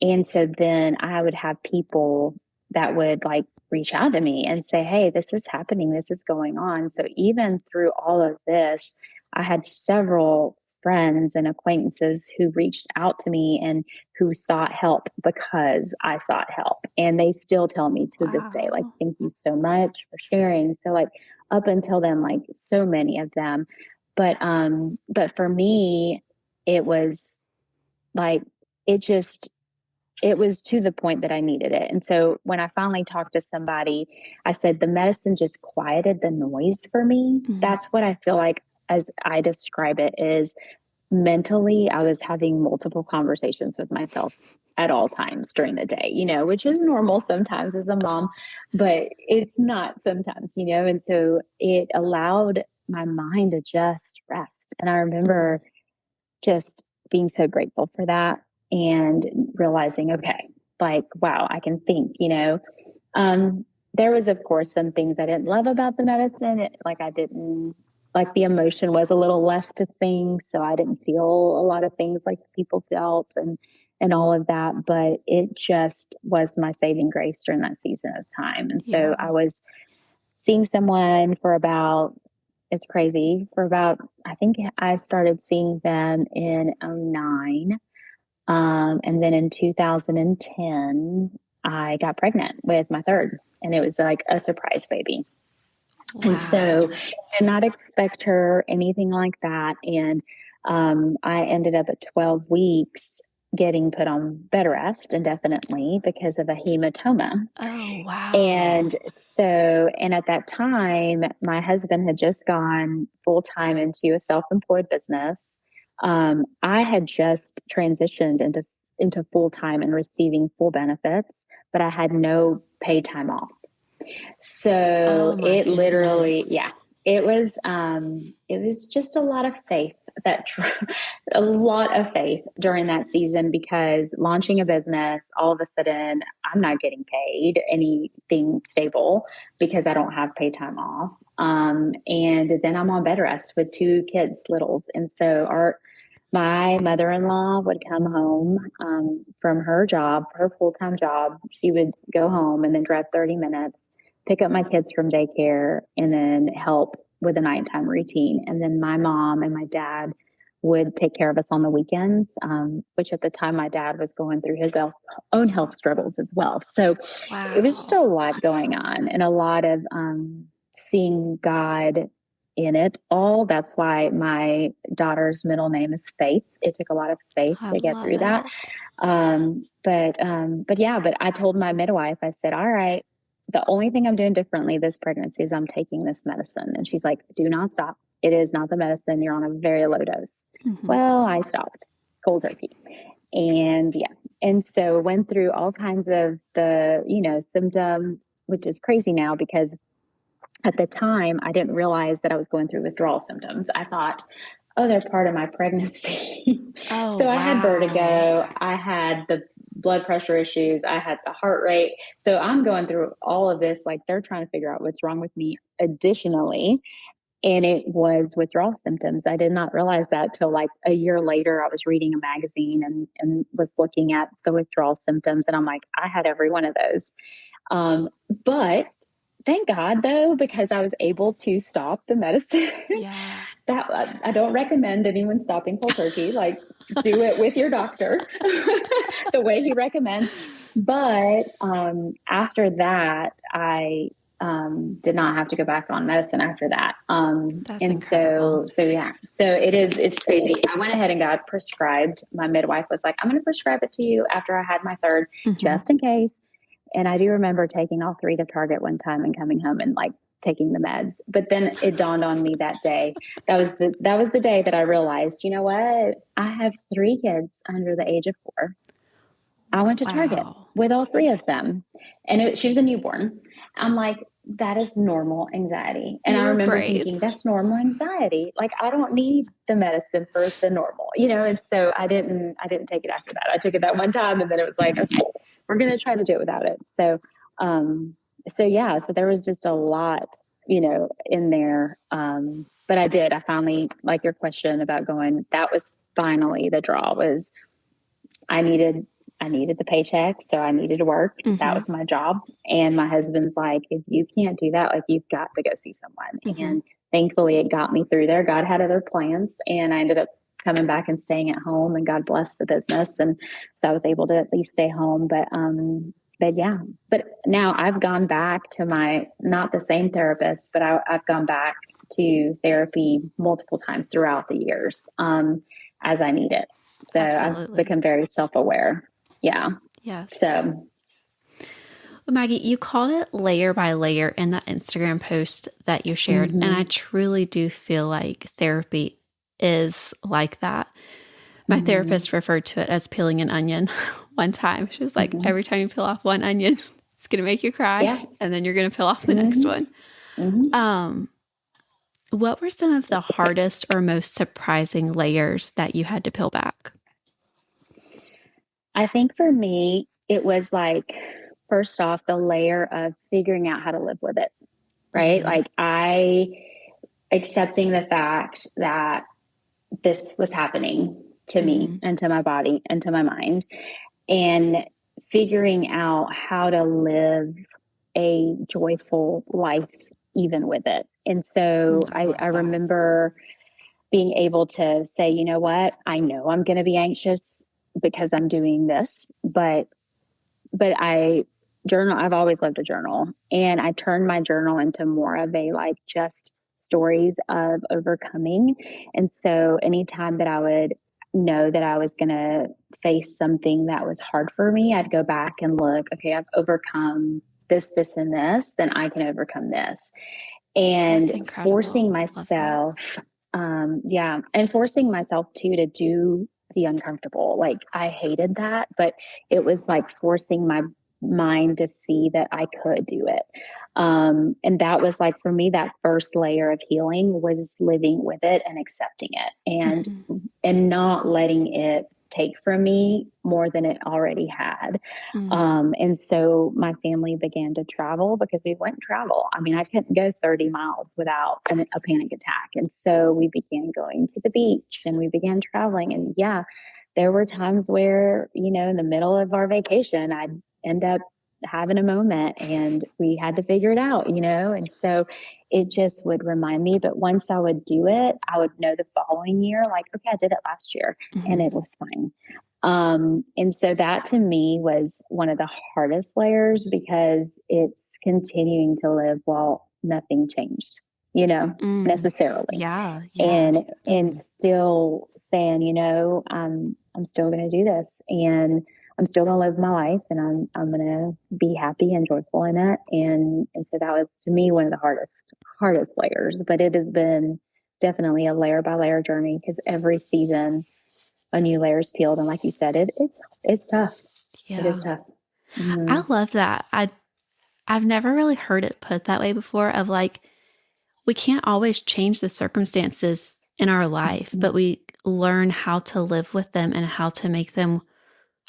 Speaker 2: And so then I would have people that would like reach out to me and say, hey, this is happening. This is going on. So even through all of this, I had several friends and acquaintances who reached out to me and who sought help because I sought help. And they still tell me to this day, like, thank you so much for sharing. So like up until then, like so many of them. But for me, it was like, it was to the point that I needed it. And so when I finally talked to somebody, I said, the medicine just quieted the noise for me. That's what I feel like, as I describe it, is mentally, I was having multiple conversations with myself at all times during the day, you know, which is normal sometimes as a mom, but it's not sometimes, you know, and so it allowed my mind to just rest. And I remember just being so grateful for that and realizing, okay, like, wow, I can think, you know. There was, of course, some things I didn't love about the medicine. I didn't like the emotion was a little less to things. So I didn't feel a lot of things like people felt and all of that. But it just was my saving grace during that season of time. And so I was seeing someone for about, it's crazy, for about, I think I started seeing them in '09. And then in 2010, I got pregnant with my third, and it was like a surprise baby. Wow. And so did not expect her, anything like that. And I ended up at 12 weeks getting put on bed rest indefinitely because of a hematoma.
Speaker 1: Oh, wow.
Speaker 2: And at that time, my husband had just gone full time into a self-employed business. I had just transitioned into full time and receiving full benefits, but I had no paid time off. So it literally, it was just a lot of faith a lot of faith during that season, because launching a business, all of a sudden I'm not getting paid anything stable because I don't have paid time off. And then I'm on bed rest with two kids, littles. And so my mother-in-law would come home from her job, her full-time job. She would go home and then drive 30 minutes, pick up my kids from daycare, and then help with the nighttime routine. And then my mom and my dad would take care of us on the weekends, which at the time my dad was going through his own health struggles as well. So it was just
Speaker 1: Wow.
Speaker 2: a lot going on and a lot of seeing God in it all. That's why my daughter's middle name is Faith. It took a lot of faith
Speaker 1: I
Speaker 2: to get
Speaker 1: love
Speaker 2: through that.
Speaker 1: it.
Speaker 2: But I told my midwife, I said, all right, the only thing I'm doing differently this pregnancy is I'm taking this medicine. And she's like, do not stop. It is not the medicine. You're on a very low dose. Well, I stopped cold turkey. And yeah. And so went through all kinds of the, symptoms, which is crazy now because at the time I didn't realize that I was going through withdrawal symptoms. I thought, oh, they're part of my pregnancy.
Speaker 1: Oh,
Speaker 2: So I had
Speaker 1: wow.
Speaker 2: vertigo. I had the blood pressure issues. I had the heart rate. So I'm going through all of this, like they're trying to figure out what's wrong with me additionally. And it was withdrawal symptoms. I did not realize that till like a year later. I was reading a magazine and was looking at the withdrawal symptoms. And I'm like, I had every one of those. But thank God though, because I was able to stop the medicine.
Speaker 1: Yeah.
Speaker 2: That I don't recommend anyone stopping cold turkey. Like, do it with your doctor the way he recommends. But after that, I did not have to go back on medicine after that.
Speaker 1: That's
Speaker 2: And
Speaker 1: incredible.
Speaker 2: so yeah, so it's crazy. I went ahead and got prescribed. My midwife was like, I'm going to prescribe it to you after I had my third, just in case. And I do remember taking all three to Target one time and coming home and like taking the meds. But then it dawned on me that day. That was the day that I realized, you know what? I have three kids under the age of 4. I went to Target
Speaker 1: Wow.
Speaker 2: with all three of them, and she was a newborn. I'm like, that is normal anxiety. And
Speaker 1: You
Speaker 2: I
Speaker 1: were
Speaker 2: remember
Speaker 1: brave.
Speaker 2: thinking, that's normal anxiety. Like, I don't need the medicine for the normal, and so I didn't take it after that. I took it that one time and then it was like, okay, we're going to try to do it without it. Um, so there was just a lot, in there. But I finally, like your question about going, that was finally the draw was I needed I needed the paycheck, so I needed to work. That was my job. And my husband's like, if you can't do that, like you've got to go see someone. And thankfully it got me through there. God had other plans and I ended up coming back and staying at home and God blessed the business. And so I was able to at least stay home. But yeah, but now I've gone back to not the same therapist, but I've gone back to therapy multiple times throughout the years, as I need it. So I've
Speaker 1: Absolutely.
Speaker 2: become very self-aware. Yeah.
Speaker 1: Yes.
Speaker 2: So,
Speaker 1: Well, Maggie, you called it layer by layer in that Instagram post that you shared. And I
Speaker 2: mm-hmm,
Speaker 1: truly do feel like therapy is like that. My
Speaker 2: mm-hmm,
Speaker 1: therapist referred to it as peeling an onion one time. She was like,
Speaker 2: mm-hmm.
Speaker 1: every time you peel off one onion, it's going to make you cry.
Speaker 2: Yeah.
Speaker 1: And then you're going to peel off the next
Speaker 2: Mm-hmm,
Speaker 1: one.
Speaker 2: mm-hmm.
Speaker 1: Um, what were some of the hardest or most surprising layers that you had to peel back?
Speaker 2: I think for me, it was like, first off, the layer of figuring out how to live with it, right?
Speaker 1: Mm-hmm.
Speaker 2: Like accepting the fact that this was happening to me
Speaker 1: Mm-hmm.
Speaker 2: and to my body and to my mind, and figuring out how to live a joyful life even with it. And so
Speaker 1: I
Speaker 2: I
Speaker 1: love that.
Speaker 2: remember being able to say, you know what, I know I'm going to be anxious because I'm doing this, but I journal. I've always loved to journal, and I turned my journal into more of a like just stories of overcoming. And so anytime that I would know that I was going to face something that was hard for me, I'd go back and look, okay, I've overcome this, and this, then I can overcome this.
Speaker 1: That's
Speaker 2: And
Speaker 1: incredible.
Speaker 2: forcing
Speaker 1: Love that.
Speaker 2: myself, and forcing myself too to do the uncomfortable. Like I hated that, but it was like forcing my mind to see that I could do it. And that was like for me, that first layer of healing was living with it and accepting it,
Speaker 1: Mm-hmm.
Speaker 2: and not letting it take from me more than it already had.
Speaker 1: Mm.
Speaker 2: And so my family began to travel because we wouldn't travel. I mean, I couldn't go 30 miles without a panic attack. And so we began going to the beach and we began traveling. And yeah, there were times where, in the middle of our vacation, I'd end up having a moment and we had to figure it out, and so it just would remind me. But once I would do it, I would know the following year, like, okay, I did it last year and it was fine. And so that to me was one of the hardest layers because it's continuing to live while nothing changed,
Speaker 1: Mm.
Speaker 2: necessarily.
Speaker 1: Yeah. Yeah.
Speaker 2: And still saying, I'm still going to do this and I'm still going to live my life and I'm going to be happy and joyful in it. And so that was to me one of the hardest layers, but it has been definitely a layer by layer journey because every season a new layer is peeled. And like you said, it's tough. It
Speaker 1: Yeah.
Speaker 2: is tough.
Speaker 1: I
Speaker 2: Mm-hmm.
Speaker 1: love that. I've never really heard it put that way before of like, we can't always change the circumstances in our life,
Speaker 2: Mm-hmm.
Speaker 1: but we learn how to live with them and how to make them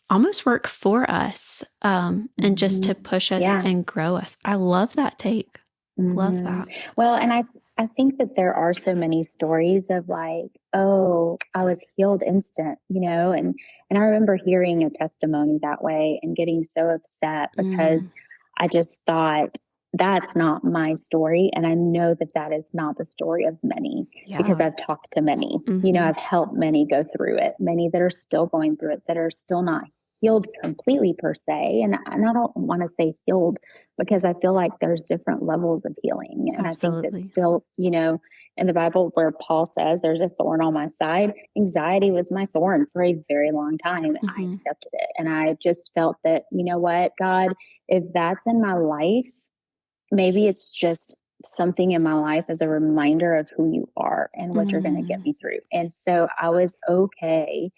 Speaker 1: almost work for us, and just to
Speaker 2: Mm-hmm.
Speaker 1: push us
Speaker 2: Yeah.
Speaker 1: and grow us. I love that take. Love
Speaker 2: Mm-hmm.
Speaker 1: that.
Speaker 2: Well, and I think that there are so many stories of like, oh, I was healed instant, and I remember hearing a testimony that way and getting so upset because
Speaker 1: Mm,
Speaker 2: I just thought that's not my story. And I know that that is not the story of many because
Speaker 1: yeah.
Speaker 2: I've talked to many,
Speaker 1: Mm-hmm.
Speaker 2: I've helped many go through it, many that are still going through it, that are still not healed completely per se. And I don't want to say healed because I feel like there's different levels of healing. And I think that
Speaker 1: Absolutely.
Speaker 2: still, in the Bible where Paul says there's a thorn on my side, anxiety was my thorn for a very long time. I
Speaker 1: Mm-hmm.
Speaker 2: accepted it. And I just felt that, you know what, God, if that's in my life, maybe it's just something in my life as a reminder of who you are and what you're going to get
Speaker 1: Mm,
Speaker 2: me through. And so I was okay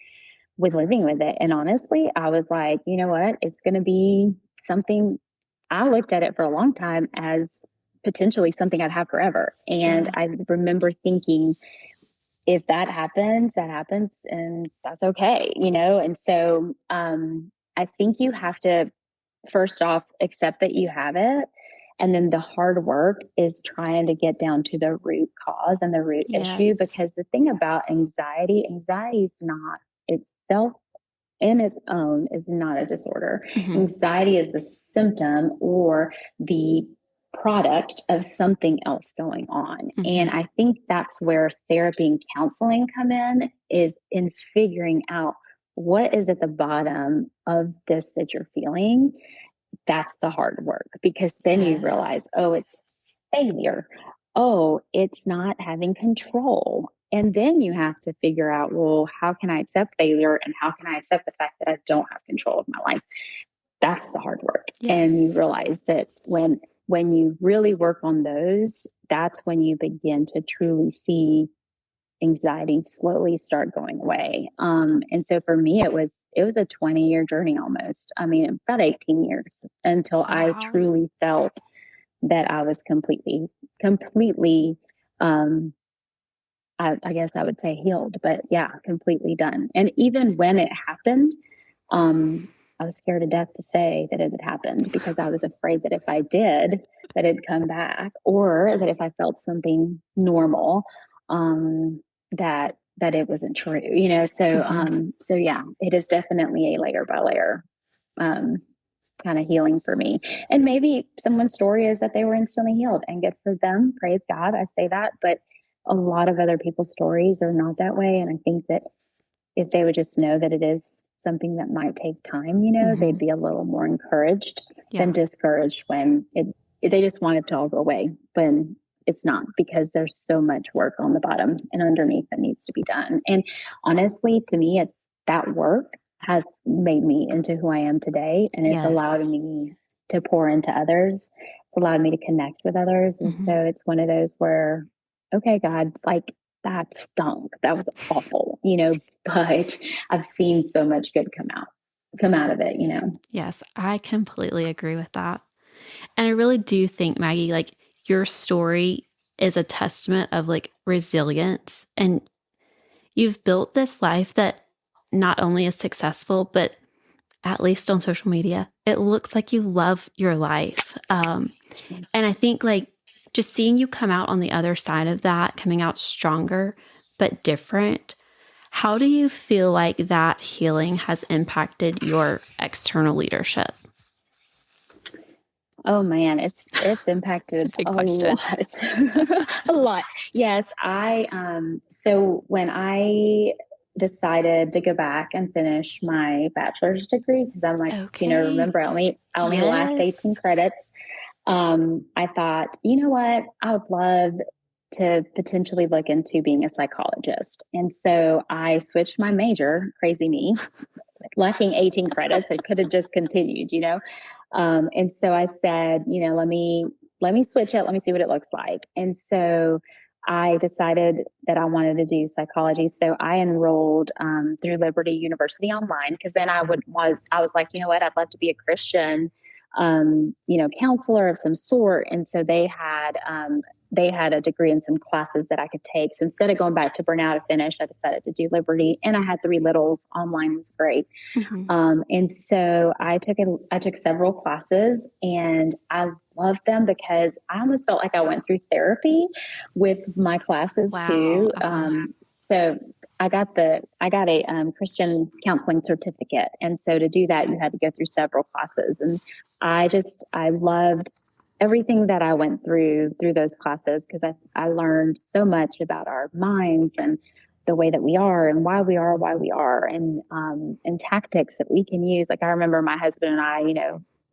Speaker 2: with living with it. And honestly, I was like, you know what? It's going to be something. I looked at it for a long time as potentially something I'd have forever. And
Speaker 1: yeah.
Speaker 2: I remember thinking, if that happens, and that's okay, And so I think you have to first off accept that you have it. And then the hard work is trying to get down to the root cause and the root issue.
Speaker 1: Yes.
Speaker 2: Because the thing about anxiety is not itself in its own is not a disorder.
Speaker 1: Mm-hmm.
Speaker 2: Anxiety is the symptom or the product of something else going on.
Speaker 1: Mm-hmm.
Speaker 2: And I think that's where therapy and counseling come in, is in figuring out what is at the bottom of this that you're feeling. That's the hard work because then you
Speaker 1: Yes.
Speaker 2: realize, oh, it's failure. Oh, it's not having control. And then you have to figure out, well, how can I accept failure and how can I accept the fact that I don't have control of my life? That's the hard work. And you
Speaker 1: Yes.
Speaker 2: realize that when you really work on those, that's when you begin to truly see anxiety slowly start going away. And so for me, it was a 20-year journey almost. I mean, about 18 years until I
Speaker 1: Wow.
Speaker 2: truly felt that I was completely, um, I guess I would say healed, but yeah, completely done. And even when it happened, I was scared to death to say that it had happened because I was afraid that if I did, that it'd come back, or that if I felt something normal, that it wasn't true, So,
Speaker 1: Mm-hmm.
Speaker 2: so yeah, it is definitely a layer by layer, um, kind of healing for me. And maybe someone's story is that they were instantly healed, and good for them. Praise God. I say that, but a lot of other people's stories are not that way. And I think that if they would just know that it is something that might take time,
Speaker 1: Mm-hmm.
Speaker 2: they'd be a little more encouraged than
Speaker 1: Yeah.
Speaker 2: discouraged when they just want it to all go away when it's not, because there's so much work on the bottom and underneath that needs to be done. And honestly, to me, it's that work has made me into who I am today. And it's allowed
Speaker 1: Yes.
Speaker 2: me to pour into others. It's allowed me to connect with others. And so
Speaker 1: Mm-hmm.
Speaker 2: it's one of those where, okay, God, like, that stunk. That was awful, but I've seen so much good come out of it.
Speaker 1: Yes, I completely agree with that. And I really do think, Maggie, like your story is a testament of like resilience. And you've built this life that not only is successful, but at least on social media, it looks like you love your life. And I think like just seeing you come out on the other side of that, coming out stronger, but different. How do you feel like that healing has impacted your external leadership?
Speaker 2: Oh man, it's
Speaker 1: It's a
Speaker 2: impacted
Speaker 1: big
Speaker 2: a
Speaker 1: question.
Speaker 2: lot. A lot. Yes, I so when I decided to go back and finish my bachelor's degree, because I'm like,
Speaker 1: Okay.
Speaker 2: remember I only lacked
Speaker 1: Yes.
Speaker 2: 18 credits. I thought, you know what, I would love to potentially look into being a psychologist. And so I switched my major, crazy me, lacking 18 credits. I could have just continued. And so I said, let me switch it. Let me see what it looks like. And so I decided that I wanted to do psychology. So I enrolled through Liberty University online, because then I was like, you know what, I'd love to be a Christian, counselor of some sort. And so they had a degree in some classes that I could take. So instead of going back to burnout to finish, I decided to do Liberty, and I had three littles. Online was great.
Speaker 1: Mm-hmm.
Speaker 2: And so I took several classes, and I loved them because I almost felt like I went through therapy with my classes
Speaker 1: Wow.
Speaker 2: too. So I got a Christian counseling certificate, and so to do that, you had to go through several classes, and I loved everything that I went through those classes, because I learned so much about our minds and the way that we are and why we are, and tactics that we can use. Like I remember my husband and I,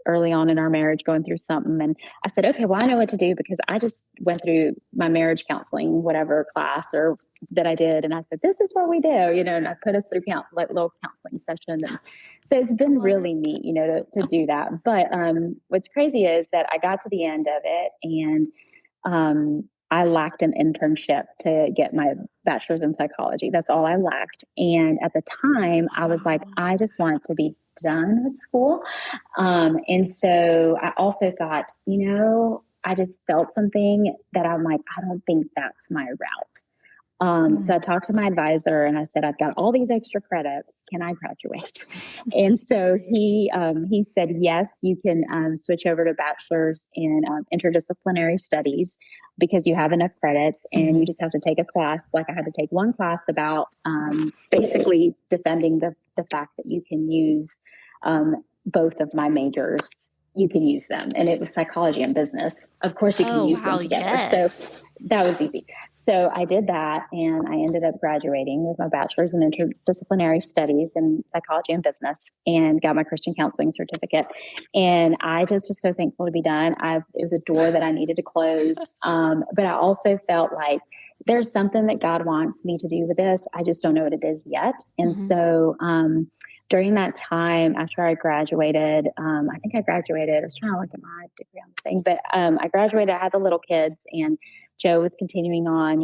Speaker 2: early on in our marriage going through something, and I said, okay, well, I know what to do, because I just went through my marriage counseling, whatever class or that I did. And I said, this is what we do, and I put us through like little counseling session. And so it's been really neat, to do that. But what's crazy is that I got to the end of it, and I lacked an internship to get my bachelor's in psychology. That's all I lacked. And at the time, I was like, I just want to be done with school. And so I also thought, I just felt something that I'm like, I don't think that's my route. So I talked to my advisor, and I said, I've got all these extra credits. Can I graduate? And so he said, yes, you can switch over to bachelor's in interdisciplinary studies, because you have enough credits, and you just have to take a class. Like I had to take one class about basically defending the fact that you can use both of my majors. You can use them. And it was psychology and business. Of course, you can
Speaker 1: Oh,
Speaker 2: use them
Speaker 1: wow.
Speaker 2: together. So
Speaker 1: Yes.
Speaker 2: that was easy. So I did that, and I ended up graduating with my bachelor's in interdisciplinary studies in psychology and business, and got my Christian counseling certificate. And I just was so thankful to be done. It was a door that I needed to close. But I also felt like there's something that God wants me to do with this. I just don't know what it is yet. And so during that time, after I graduated, I think I graduated, I was trying to look at my degree on the thing, but I graduated, I had the little kids, and Joe was continuing on,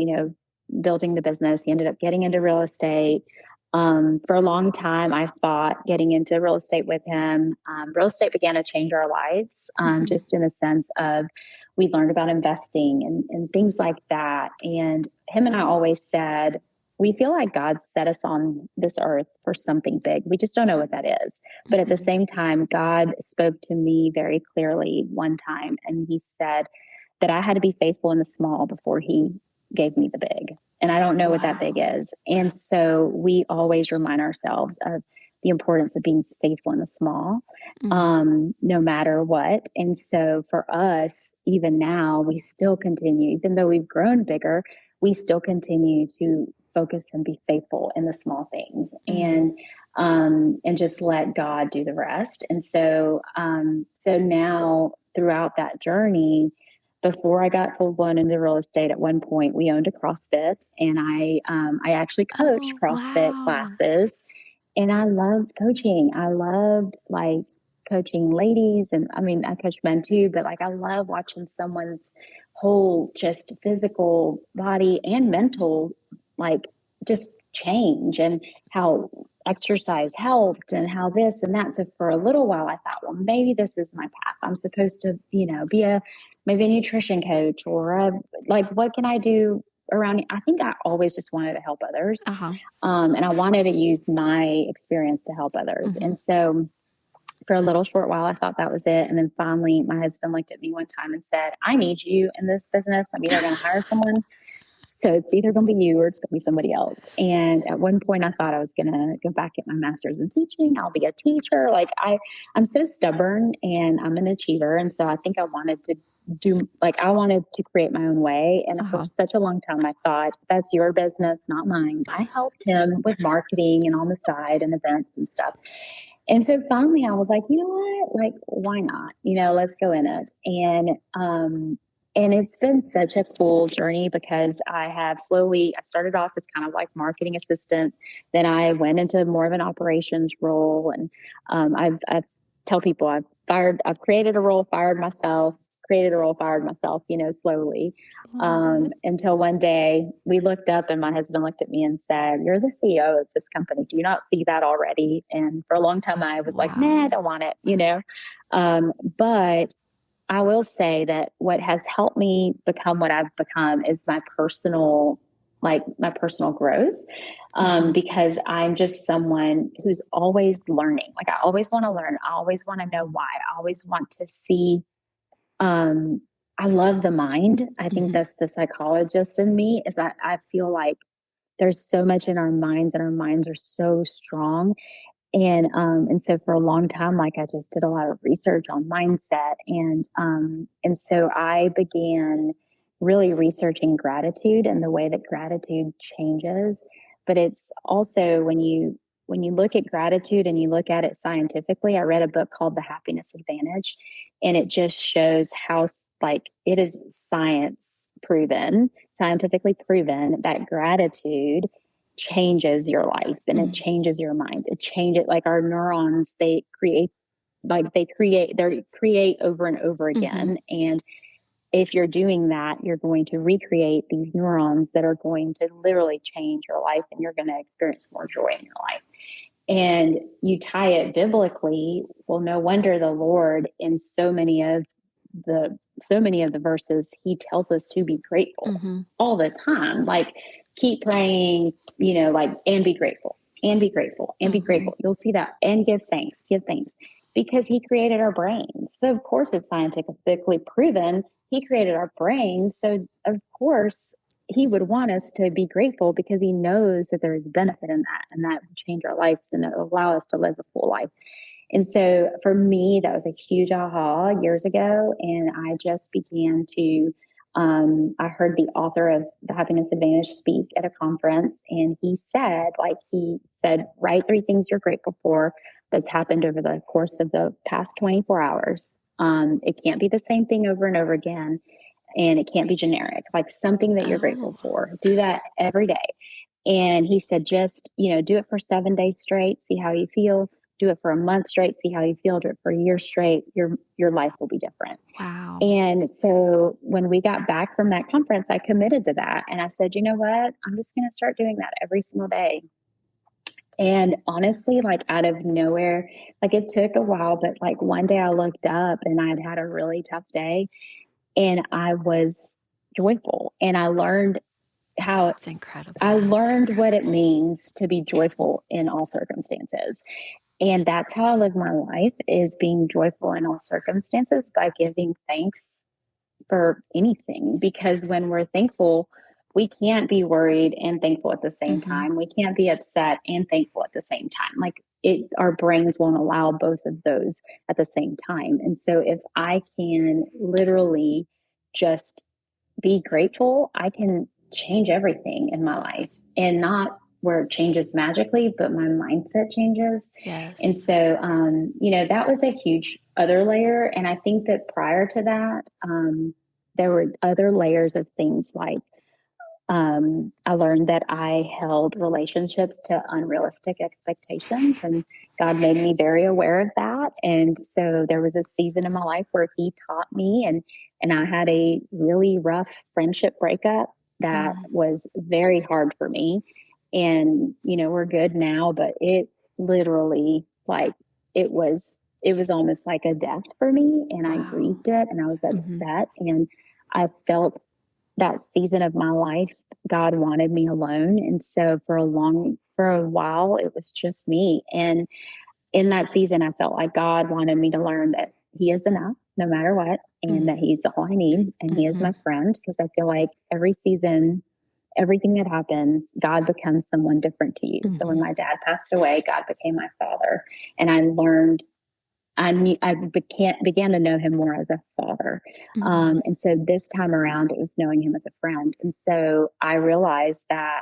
Speaker 2: building the business. He ended up getting into real estate. For a long time, I fought getting into real estate with him. Real estate began to change our lives, just in a sense of we learned about investing and things like that. And him and I always said, we feel like God set us on this earth for something big. We just don't know what that is. But at the same time, God spoke to me very clearly one time, and he said that I had to be faithful in the small before he gave me the big. And I don't know what that big is. And so we always remind ourselves of the importance of being faithful in the small, no matter what. And so for us, even now, we still continue, even though we've grown bigger, we still continue to focus and be faithful in the small things, and just let God do the rest. And so now throughout that journey, before I got full blown into real estate, at one point we owned a CrossFit, and I actually coached
Speaker 1: Oh,
Speaker 2: CrossFit
Speaker 1: wow.
Speaker 2: classes, and I loved coaching. I loved like coaching ladies, and I mean I coach men too, but like I love watching someone's whole just physical body and mental like just change, and how exercise helped, and how this and that. So for a little while I thought, well, maybe this is my path. I'm supposed to, be maybe a nutrition coach, or like what can I do around, I think I always just wanted to help others.
Speaker 1: Uh-huh.
Speaker 2: And I wanted to use my experience to help others.
Speaker 1: Mm-hmm.
Speaker 2: And so for a little short while, I thought that was it. And then finally, my husband looked at me one time and said, I need you in this business. I'm either going to hire someone. So it's either going to be you or it's going to be somebody else. And at one point, I thought I was going to go back get my master's in teaching. I'll be a teacher. Like I'm so stubborn and I'm an achiever. And so I think I wanted to I wanted to create my own way. And for such a long time, I thought, that's your business, not mine. I helped him with marketing and on the side and events and stuff. And so finally I was like, you know what? Like, why not? Let's go in it. And it's been such a cool journey because I started off as kind of like marketing assistant. Then I went into more of an operations role. And I tell people I've created a role, fired myself, slowly. Until one day we looked up and my husband looked at me and said, you're the CEO of this company. Do you not see that already? And for a long time I was like, nah, I don't want it, but I will say that what has helped me become what I've become is my personal growth. Because I'm just someone who's always learning. Like I always want to learn. I always want to know why. I always want to see. I love the mind. I think that's the psychologist in me is I feel like there's so much in our minds and our minds are so strong. And so for a long time, like I just did a lot of research on mindset and so I began really researching gratitude and the way that gratitude changes. But it's also when you look at gratitude and you look at it scientifically, I read a book called The Happiness Advantage, and it just shows how like it is scientifically proven that gratitude changes your life and it changes your mind. It changes like our neurons, they create over and over again. And if you're doing that, you're going to recreate these neurons that are going to literally change your life and you're going to experience more joy in your life. And you tie it biblically. Well, no wonder the Lord in so many of the verses, he tells us to be grateful all the time. Like keep praying, and be grateful and be grateful and be grateful. You'll see that and give thanks because he created our brains. So of course it's scientifically proven he created our brains. So of course he would want us to be grateful because he knows that there is benefit in that and that will change our lives and allow us to live a full life. And so for me, that was a huge aha years ago. And I just began to, I heard the author of The Happiness Advantage speak at a conference. And he said, write 3 things you're grateful for that's happened over the course of the past 24 hours. It can't be the same thing over and over again. And it can't be generic, like something that you're grateful for. Do that every day. And he said, just, do it for 7 days straight, see how you feel. Do it for a month straight, see how you feel. Do it for a year straight. Your life will be different.
Speaker 1: Wow.
Speaker 2: And so when we got back from that conference, I committed to that. And I said, you know what? I'm just going to start doing that every single day. And honestly, like out of nowhere, like it took a while, but like one day I looked up and I'd had a really tough day and I was joyful. And I learned
Speaker 1: That's incredible.
Speaker 2: I learned what it means to be joyful in all circumstances. And that's how I live my life, is being joyful in all circumstances by giving thanks for anything. Because when we're thankful, we can't be worried and thankful at the same time. We can't be upset and thankful at the same time. Like our brains won't allow both of those at the same time. And so if I can literally just be grateful, I can change everything in my life, and not where it changes magically, but my mindset changes.
Speaker 1: Yes.
Speaker 2: And so, that was a huge other layer. And I think that prior to that, there were other layers of things like, I learned that I held relationships to unrealistic expectations, and God made me very aware of that. And so there was a season in my life where he taught me, and I had a really rough friendship breakup that was very hard for me. And, we're good now, but it literally it was almost like a death for me. And I grieved it and I was upset and I felt that season of my life, God wanted me alone. And so for a while, it was just me. And in that season, I felt like God wanted me to learn that He is enough no matter what, and that He's all I need, and He is my friend. Because I feel like every season, everything that happens, God becomes someone different to you. So when my dad passed away, God became my father, and I learned. I began to know him more as a father. And so this time around, it was knowing him as a friend. And so I realized that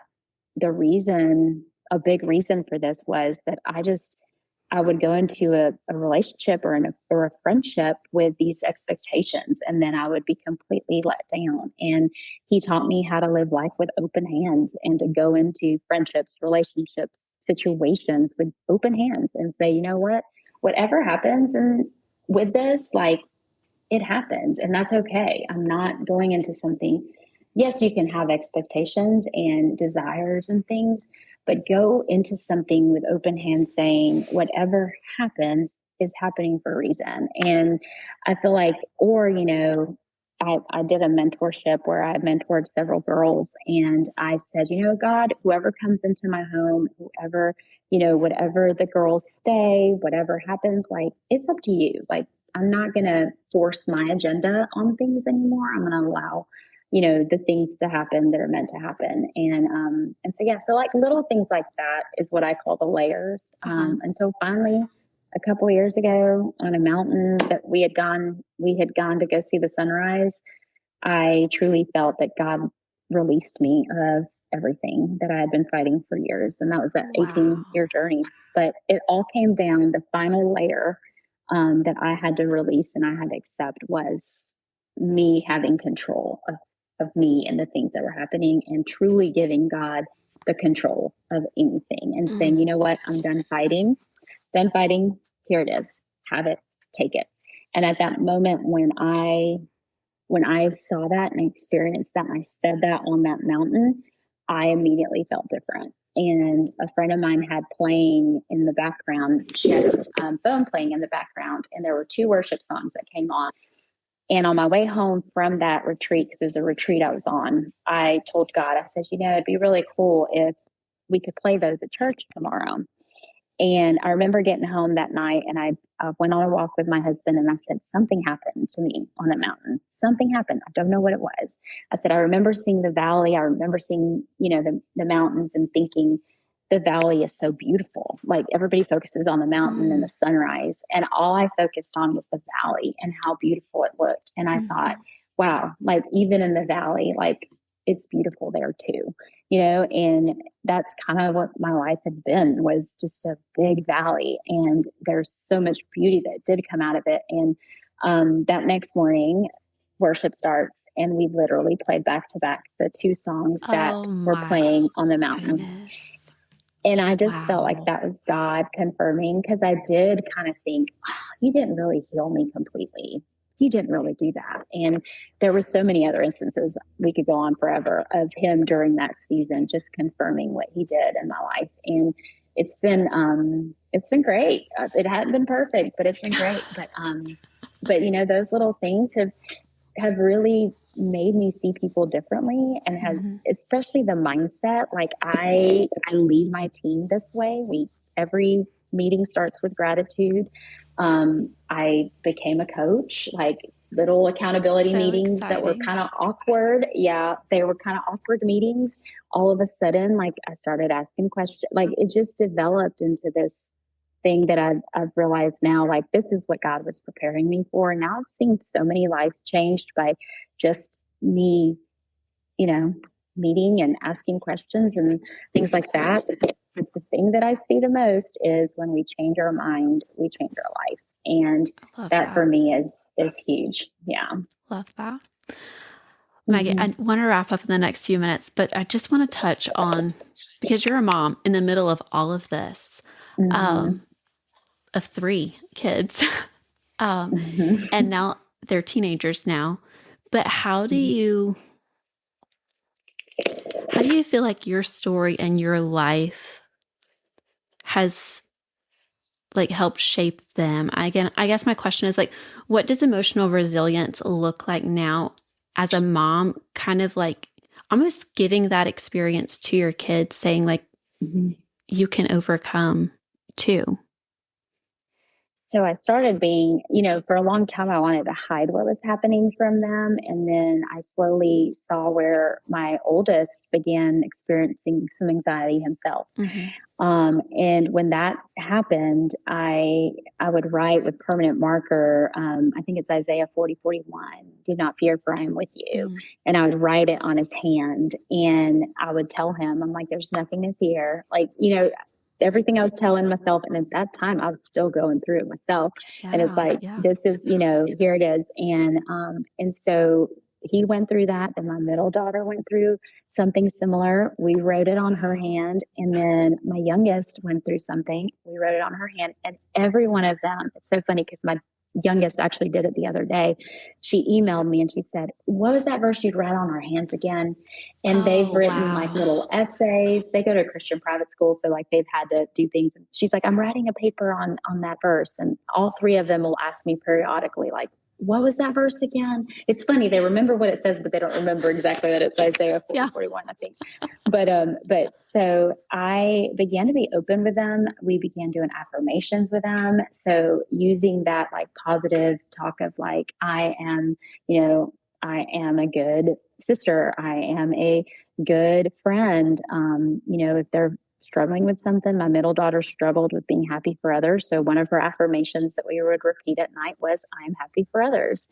Speaker 2: a big reason for this was that I would go into a relationship or a friendship with these expectations, and then I would be completely let down. And he taught me how to live life with open hands and to go into friendships, relationships, situations with open hands and say, you know what, whatever happens and with this, like, it happens and that's okay. I'm not going into something. Yes, you can have expectations and desires and things, but go into something with open hands saying whatever happens is happening for a reason. And I feel like, or, I did a mentorship where I mentored several girls, and I said, God, whoever comes into my home, whoever, whatever the girls stay, whatever happens, like, it's up to you. Like, I'm not going to force my agenda on things anymore. I'm going to allow, the things to happen that are meant to happen. And so, yeah, so like little things like that is what I call the layers. Until finally a couple of years ago on a mountain that we had gone to go see the sunrise, I truly felt that God released me of everything that I had been fighting for years. And that was that 18-year journey. But it all came down, the final layer that I had to release and I had to accept was me having control of me and the things that were happening, and truly giving God the control of anything and saying, you know what, I'm done fighting. Done fighting. Here it is. Have it. Take it. And at that moment when I saw that and experienced that, and I said that on that mountain, I immediately felt different. And a friend of mine had playing in the background. She had a phone playing in the background, and there were two worship songs that came on. And on my way home from that retreat, because it was a retreat I was on, I told God, I said, it'd be really cool if we could play those at church tomorrow. And I remember getting home that night, and I went on a walk with my husband, and I said, something happened to me on the mountain. Something happened. I don't know what it was. I said, I remember seeing the valley. I remember seeing, the mountains and thinking the valley is so beautiful. Like, everybody focuses on the mountain and the sunrise. And all I focused on was the valley and how beautiful it looked. And I thought, wow, like, even in the valley, like, it's beautiful there too, and that's kind of what my life had been, was just a big valley. And there's so much beauty that did come out of it. And that next morning, worship starts, and we literally played back to back the two songs that were playing on the mountain.
Speaker 1: Goodness.
Speaker 2: And I just felt like that was God confirming, because I did kind of think, you didn't really heal me completely. You didn't really do that. And there were so many other instances, we could go on forever, of him during that season just confirming what he did in my life. And it's been great. It hadn't been perfect, but it's been great. But those little things have really made me see people differently, and has especially the mindset. Like, I lead my team this way. Every meeting starts with gratitude. I became a coach, like little accountability meetings that were kind of awkward. Yeah, they were kind of awkward meetings. All of a sudden, like, I started asking questions. Like, it just developed into this thing that I've realized now, like, this is what God was preparing me for. And now I've seen so many lives changed by just me, meeting and asking questions and things like that. But the thing that I see the most is when we change our mind, we change our life. And that for me is huge. Yeah.
Speaker 1: Love that. Maggie, I want to wrap up in the next few minutes, but I just want to touch on, because you're a mom in the middle of all of this, of 3 kids, and now they're teenagers now. But how do you feel like your story and your life has, like, helped shape them? I guess my question is, like, what does emotional resilience look like now as a mom, kind of like almost giving that experience to your kids, saying like,
Speaker 2: Mm-hmm.
Speaker 1: you can overcome too?
Speaker 2: So I started being, for a long time, I wanted to hide what was happening from them. And then I slowly saw where my oldest began experiencing some anxiety himself.
Speaker 1: Mm-hmm.
Speaker 2: And when that happened, I would write with permanent marker. I think it's Isaiah 40:41. Do not fear, for I am with you.
Speaker 1: Mm-hmm.
Speaker 2: And I would write it on his hand, and I would tell him, I'm like, there's nothing to fear. Like, everything I was telling myself. And at that time, I was still going through it myself. And it's like,
Speaker 1: Yeah.
Speaker 2: this is, here it is. And so he went through that. And my middle daughter went through something similar. We wrote it on her hand. And then my youngest went through something. We wrote it on her hand. And every one of them, it's so funny because my youngest actually did it the other day. She emailed me and she said, what was that verse you'd write on our hands again? And they've written like little essays. They go to a Christian private school, so like they've had to do things. And she's like, I'm writing a paper on that verse. And all three of them will ask me periodically, like, what was that verse again? It's funny. They remember what it says, but they don't remember exactly that it's Isaiah 40:41, I think. But so I began to be open with them. We began doing affirmations with them. So using that like positive talk of like, I am a good sister. I am a good friend. If they're struggling with something, my middle daughter struggled with being happy for others. So one of her affirmations that we would repeat at night was, I'm happy for others.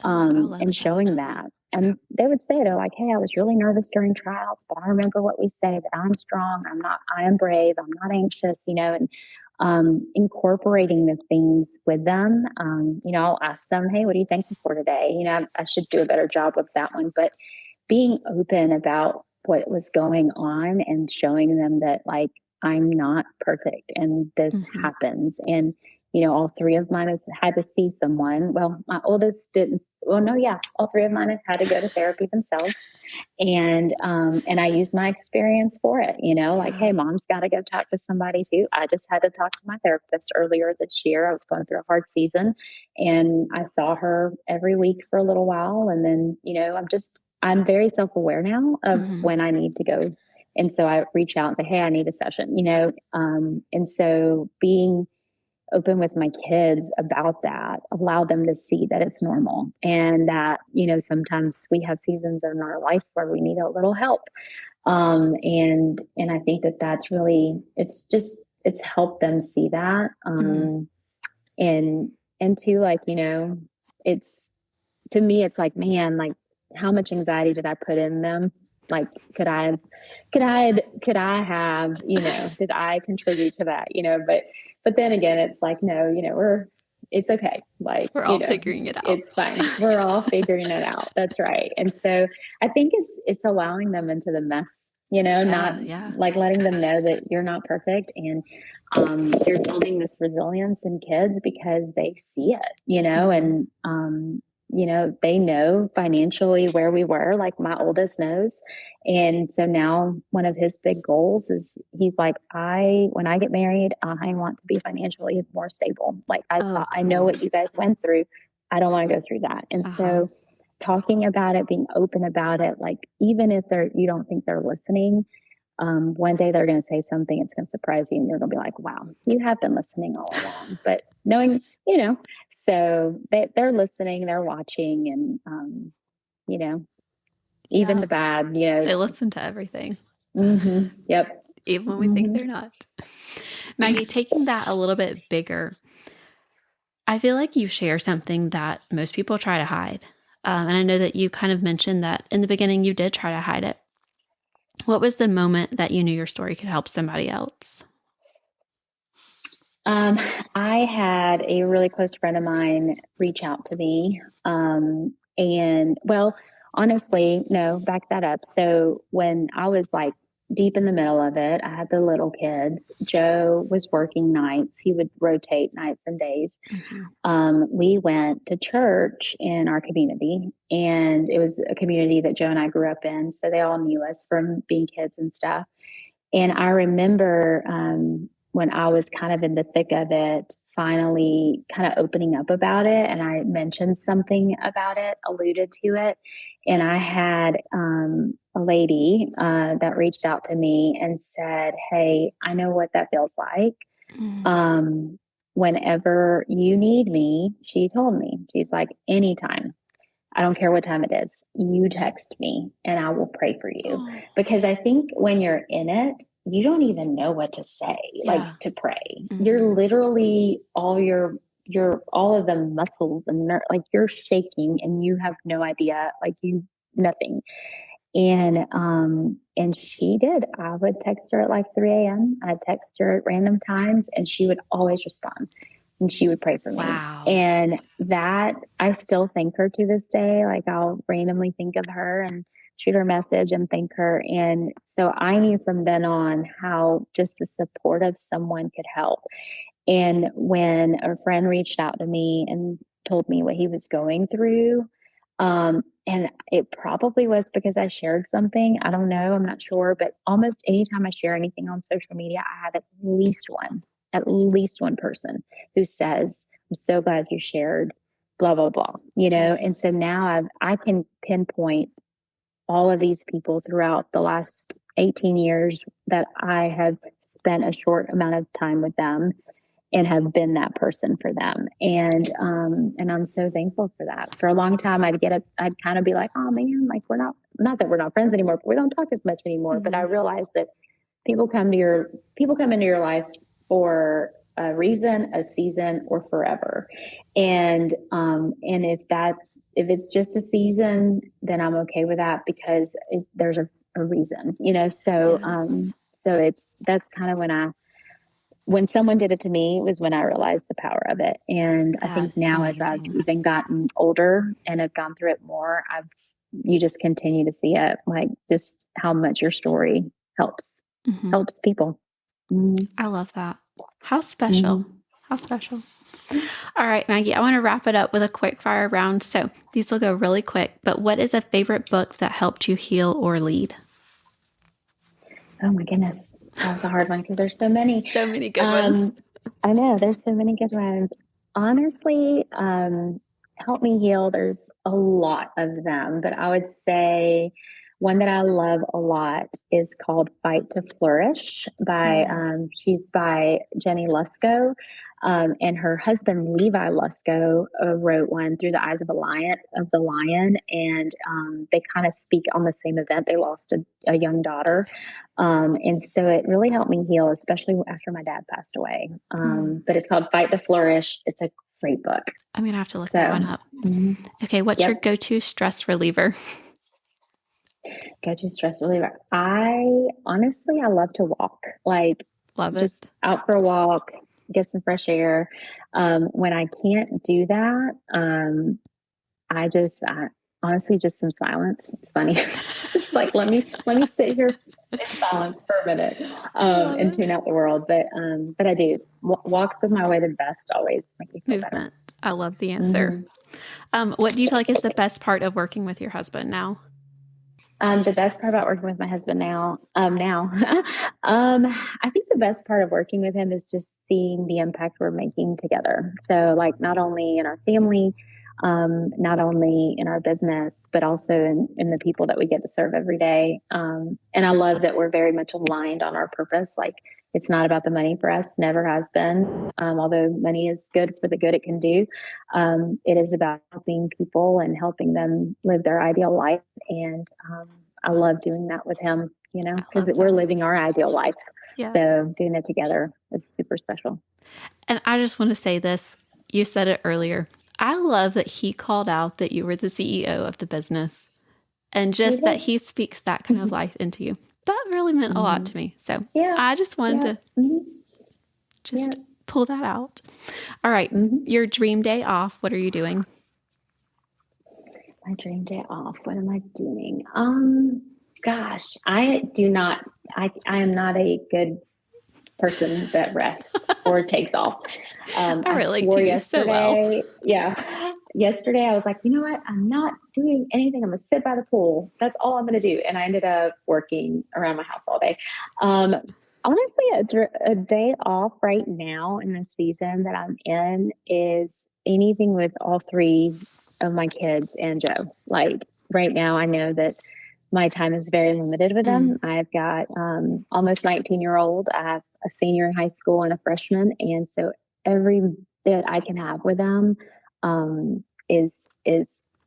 Speaker 2: And showing that. And they would say, they're like, hey, I was really nervous during trials, but I remember what we say, that I'm strong. I am brave. I'm not anxious, and incorporating the things with them. I'll ask them, hey, what are you thankful for today? I should do a better job with that one, but being open about what was going on and showing them that like, I'm not perfect and this happens. And, all three of mine has had to see someone. Well, my oldest didn't. Well, no, yeah. All three of mine have had to go to therapy themselves. And I use my experience for it, like, hey, mom's got to go talk to somebody too. I just had to talk to my therapist earlier this year. I was going through a hard season and I saw her every week for a little while. And then, I'm very self-aware now of when I need to go. And so I reach out and say, hey, I need a session, and so being open with my kids about that, allow them to see that it's normal and that, sometimes we have seasons in our life where we need a little help. And I think that that's really, it's helped them see that. And to like, it's, to me, it's like, man, like how much anxiety did I put in them? Like, could I have, did I contribute to that? But then again, it's like, no, it's okay. Like,
Speaker 1: we're all figuring it out.
Speaker 2: It's fine. We're all figuring it out. That's right. And so I think it's allowing them into the mess, not like letting them know that you're not perfect. And you're building this resilience in kids because they see it, and, they know financially where we were, like my oldest knows. And so now one of his big goals is he's like, when I get married, I want to be financially more stable. Like I know what you guys went through. I don't want to go through that. And so talking about it, being open about it, like even if you don't think they're listening, one day they're going to say something, it's going to surprise you and you're going to be like, wow, you have been listening all along. But knowing, so they're listening, they're watching, and, even the bad,
Speaker 1: they listen to everything.
Speaker 2: Yep.
Speaker 1: Even when we think they're not. Maggie, taking that a little bit bigger, I feel like you share something that most people try to hide. And I know that you kind of mentioned that in the beginning you did try to hide it. What was the moment that you knew your story could help somebody else?
Speaker 2: I had a really close friend of mine reach out to me. And well, honestly, no, back that up. So when I was like deep in the middle of it, I had the little kids. Joe was working nights. He would rotate nights and days. We went to church in our community, and it was a community that Joe and I grew up in. So they all knew us from being kids and stuff. And I remember when I was kind of in the thick of it, finally kind of opening up about it. And I mentioned something about it, alluded to it. And I had a lady that reached out to me and said, "Hey, I know what that feels like. Um, Whenever you need me," she told me, she's like, "anytime. I don't care what time it is. You text me and I will pray for you."
Speaker 1: Oh,
Speaker 2: Because I think when you're in it, you don't even know what to say, like
Speaker 1: yeah.
Speaker 2: to pray. You're
Speaker 1: Mm-hmm.
Speaker 2: literally all of the muscles and like you're shaking and you have no idea, like you nothing. And she did. I would text her at like 3 a.m. I'd text her at random times and she would always respond and she would pray for me.
Speaker 1: Wow.
Speaker 2: And that I still thank her to this day. Like I'll randomly think of her and shoot her a message and thank her. And so I knew from then on how just the support of someone could help. And when a friend reached out to me and told me what he was going through, and it probably was because I shared something. I don't know. I'm not sure. But almost anytime I share anything on social media, I have at least one person who says, "I'm so glad you shared blah, blah, blah," you know?
Speaker 1: Mm-hmm.
Speaker 2: And so now I can pinpoint all of these people throughout the last 18 years that I have spent a short amount of time with them and have been that person for them. And I'm so thankful for that. For a long time, I'd kind of be like, "Oh man, like not that we're not friends anymore, but we don't talk as much anymore." But I
Speaker 1: Mm-hmm.
Speaker 2: realized that people come into your life for a reason, a season, or forever. And if it's just a season, then I'm okay with that because there's a reason, you know. So
Speaker 1: Yes.
Speaker 2: that's kind of when someone did it to me was when I realized the power of it. And I
Speaker 1: That
Speaker 2: think
Speaker 1: is
Speaker 2: now as I've
Speaker 1: amazing.
Speaker 2: even gotten older and have gone through it more, you just continue to see it, like just how much your story helps
Speaker 1: Mm-hmm.
Speaker 2: helps people. Mm-hmm.
Speaker 1: I love that. How special.
Speaker 2: Mm-hmm.
Speaker 1: How special. All right, Maggie, I want to wrap it up with a quick fire round. So these will go really quick, but what is a favorite book that helped you heal or lead?
Speaker 2: Oh my goodness. That was a hard one because there's so many.
Speaker 1: So many good ones.
Speaker 2: Um, I know there's so many good ones. Honestly, Help Me Heal, there's a lot of them, but I would say one that I love a lot is called Fight to Flourish
Speaker 1: Mm.
Speaker 2: she's by Jenny Lusko. And her husband Levi Lusko wrote one through the eyes of the lion, and they kind of speak on the same event. They lost a young daughter, and so it really helped me heal, especially after my dad passed away.
Speaker 1: Mm.
Speaker 2: But it's called Fight to Flourish. It's a great book.
Speaker 1: I'm going to have to look that one
Speaker 2: So,
Speaker 1: up.
Speaker 2: mhm.
Speaker 1: Okay, what's your
Speaker 2: Yep.
Speaker 1: go-to stress reliever?
Speaker 2: Go to stress reliever. I love to walk, like
Speaker 1: Love
Speaker 2: just
Speaker 1: it.
Speaker 2: out for a walk, get some fresh air. When I can't do that, I honestly just some silence. It's funny. Just like let me sit here in silence for a minute
Speaker 1: I love
Speaker 2: and
Speaker 1: it.
Speaker 2: tune out the world. But I do walks with my way the best always make me feel better.
Speaker 1: Movement. I love the answer.
Speaker 2: Hmm.
Speaker 1: What do you feel like is the best part of working with your husband now?
Speaker 2: The best part about working with my husband now, I think the best part of working with him is just seeing the impact we're making together. So, like, not only in our family, not only in our business, but also in the people that we get to serve every day. And I love that we're very much aligned on our purpose. Like, it's not about the money for us, never has been. Although money is good for the good it can do, it is about helping people and helping them live their ideal life. And I love doing that with him, you know,
Speaker 1: I
Speaker 2: because
Speaker 1: love
Speaker 2: we're
Speaker 1: that.
Speaker 2: living our ideal life.
Speaker 1: Yes.
Speaker 2: So doing it together is super special.
Speaker 1: And I just want to say this. You said it earlier. I love that he called out that you were the CEO of the business and
Speaker 2: He
Speaker 1: just that
Speaker 2: did.
Speaker 1: he speaks that kind of life into you. That really meant a lot
Speaker 2: Hmm.
Speaker 1: to me. So
Speaker 2: Yeah.
Speaker 1: I just wanted
Speaker 2: Yeah.
Speaker 1: to
Speaker 2: Hmm. Yeah.
Speaker 1: just pull that out. All right.
Speaker 2: Hmm.
Speaker 1: Your dream day off. What are you doing?
Speaker 2: My dream day off. What am I doing? Gosh, I am not a good person that rests or takes off.
Speaker 1: I
Speaker 2: I
Speaker 1: relate to
Speaker 2: swore
Speaker 1: you so well.
Speaker 2: yesterday. Yeah. Yesterday I was like, you know what? I'm not doing anything. I'm going to sit by the pool. That's all I'm going to do. And I ended up working around my house all day. Um, Honestly, a day off right now in the season that I'm in is anything with all three of my kids and Joe. Like right now, I know that my time is very limited with them. I've got almost 19-year-old. I have a senior in high school and a freshman, and so every bit I can have with them is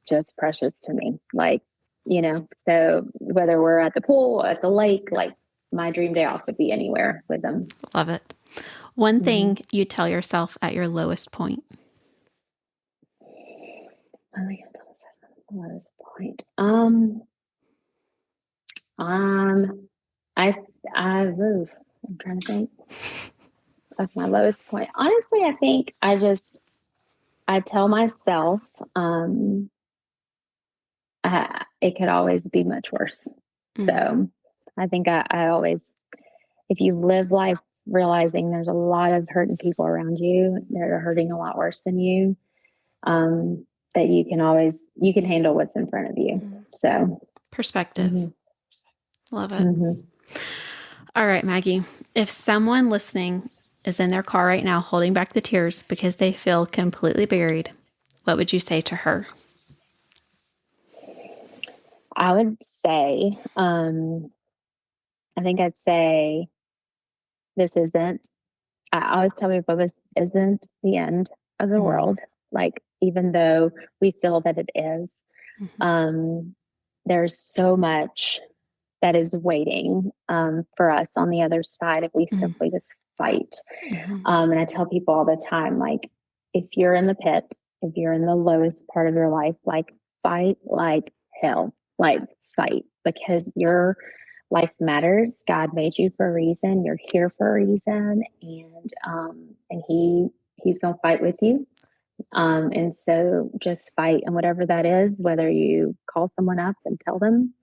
Speaker 2: just precious to me. Like, so whether we're at the pool, at the lake, like my dream day off would be anywhere with them.
Speaker 1: Love it. One thing you tell yourself at your lowest point.
Speaker 2: Lowest point. I'm trying to think of my lowest point. Honestly, I think I tell myself, it could always be much worse. So I think I always, if you live life realizing there's a lot of hurting people around you that are hurting a lot worse than you, that you can handle what's in front of you. So
Speaker 1: perspective. Love it. All right, Maggie, if someone listening is in their car right now holding back the tears because they feel completely buried, what would you say to her?
Speaker 2: I would say, I think I'd say I always tell people this isn't the end of the world. Like, even though we feel that it is, there's so much that is waiting for us on the other side if we simply just fight. And I tell people all the time, like, if you're in the pit, if you're in the lowest part of your life, like, fight like hell, like fight, because your life matters. God made you for a reason. You're here for a reason. And he's going to fight with you. And so just fight. And whatever that is, whether you call someone up and tell them,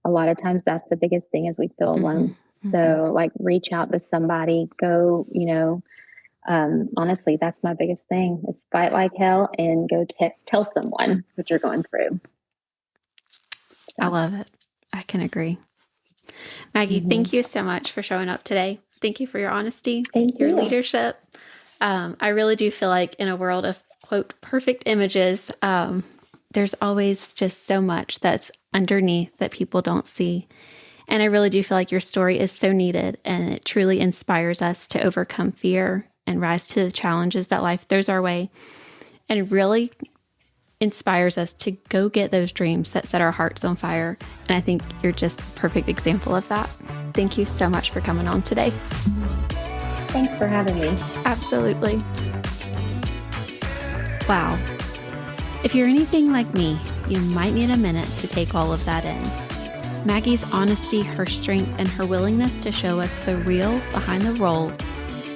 Speaker 2: a lot of times that's the biggest thing is we feel alone. So like reach out to somebody, go, honestly, that's my biggest thing is fight like hell and go tell someone what you're going through.
Speaker 1: I love it. I can agree. Maggie, thank you so much for showing up today. Thank you for your honesty, your leadership. I really do feel like in a world of, quote, perfect images, there's always just so much that's underneath that people don't see. And I really do feel like your story is so needed, and it truly inspires us to overcome fear and rise to the challenges that life throws our way, and really inspires us to go get those dreams that set our hearts on fire. And I think you're just a perfect example of that. Thank you so much for coming on today.
Speaker 2: Thanks for having me.
Speaker 1: Absolutely. Wow. If you're anything like me, you might need a minute to take all of that in. Maggie's honesty, her strength, and her willingness to show us the real behind the role.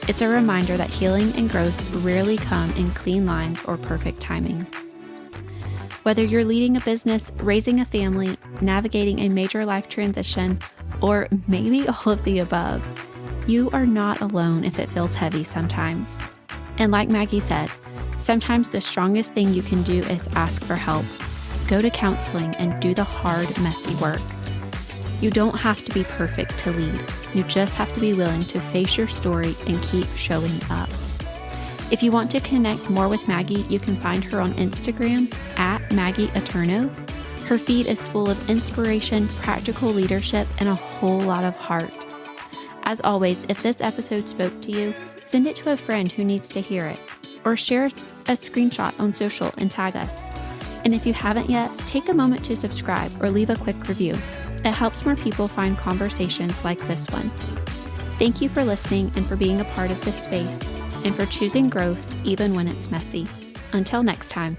Speaker 1: It's a reminder that healing and growth rarely come in clean lines or perfect timing. Whether you're leading a business, raising a family, navigating a major life transition, or maybe all of the above, you are not alone if it feels heavy sometimes. And like Maggie said, sometimes the strongest thing you can do is ask for help. Go to counseling and do the hard, messy work. You don't have to be perfect to lead. You just have to be willing to face your story and keep showing up. If you want to connect more with Maggie, you can find her on Instagram at Maggie Eterno. Her feed is full of inspiration, practical leadership, and a whole lot of heart. As always, if this episode spoke to you, send it to a friend who needs to hear it, or share a screenshot on social and tag us. And if you haven't yet, take a moment to subscribe or leave a quick review. It helps more people find conversations like this one. Thank you for listening and for being a part of this space, and for choosing growth even when it's messy. Until next time.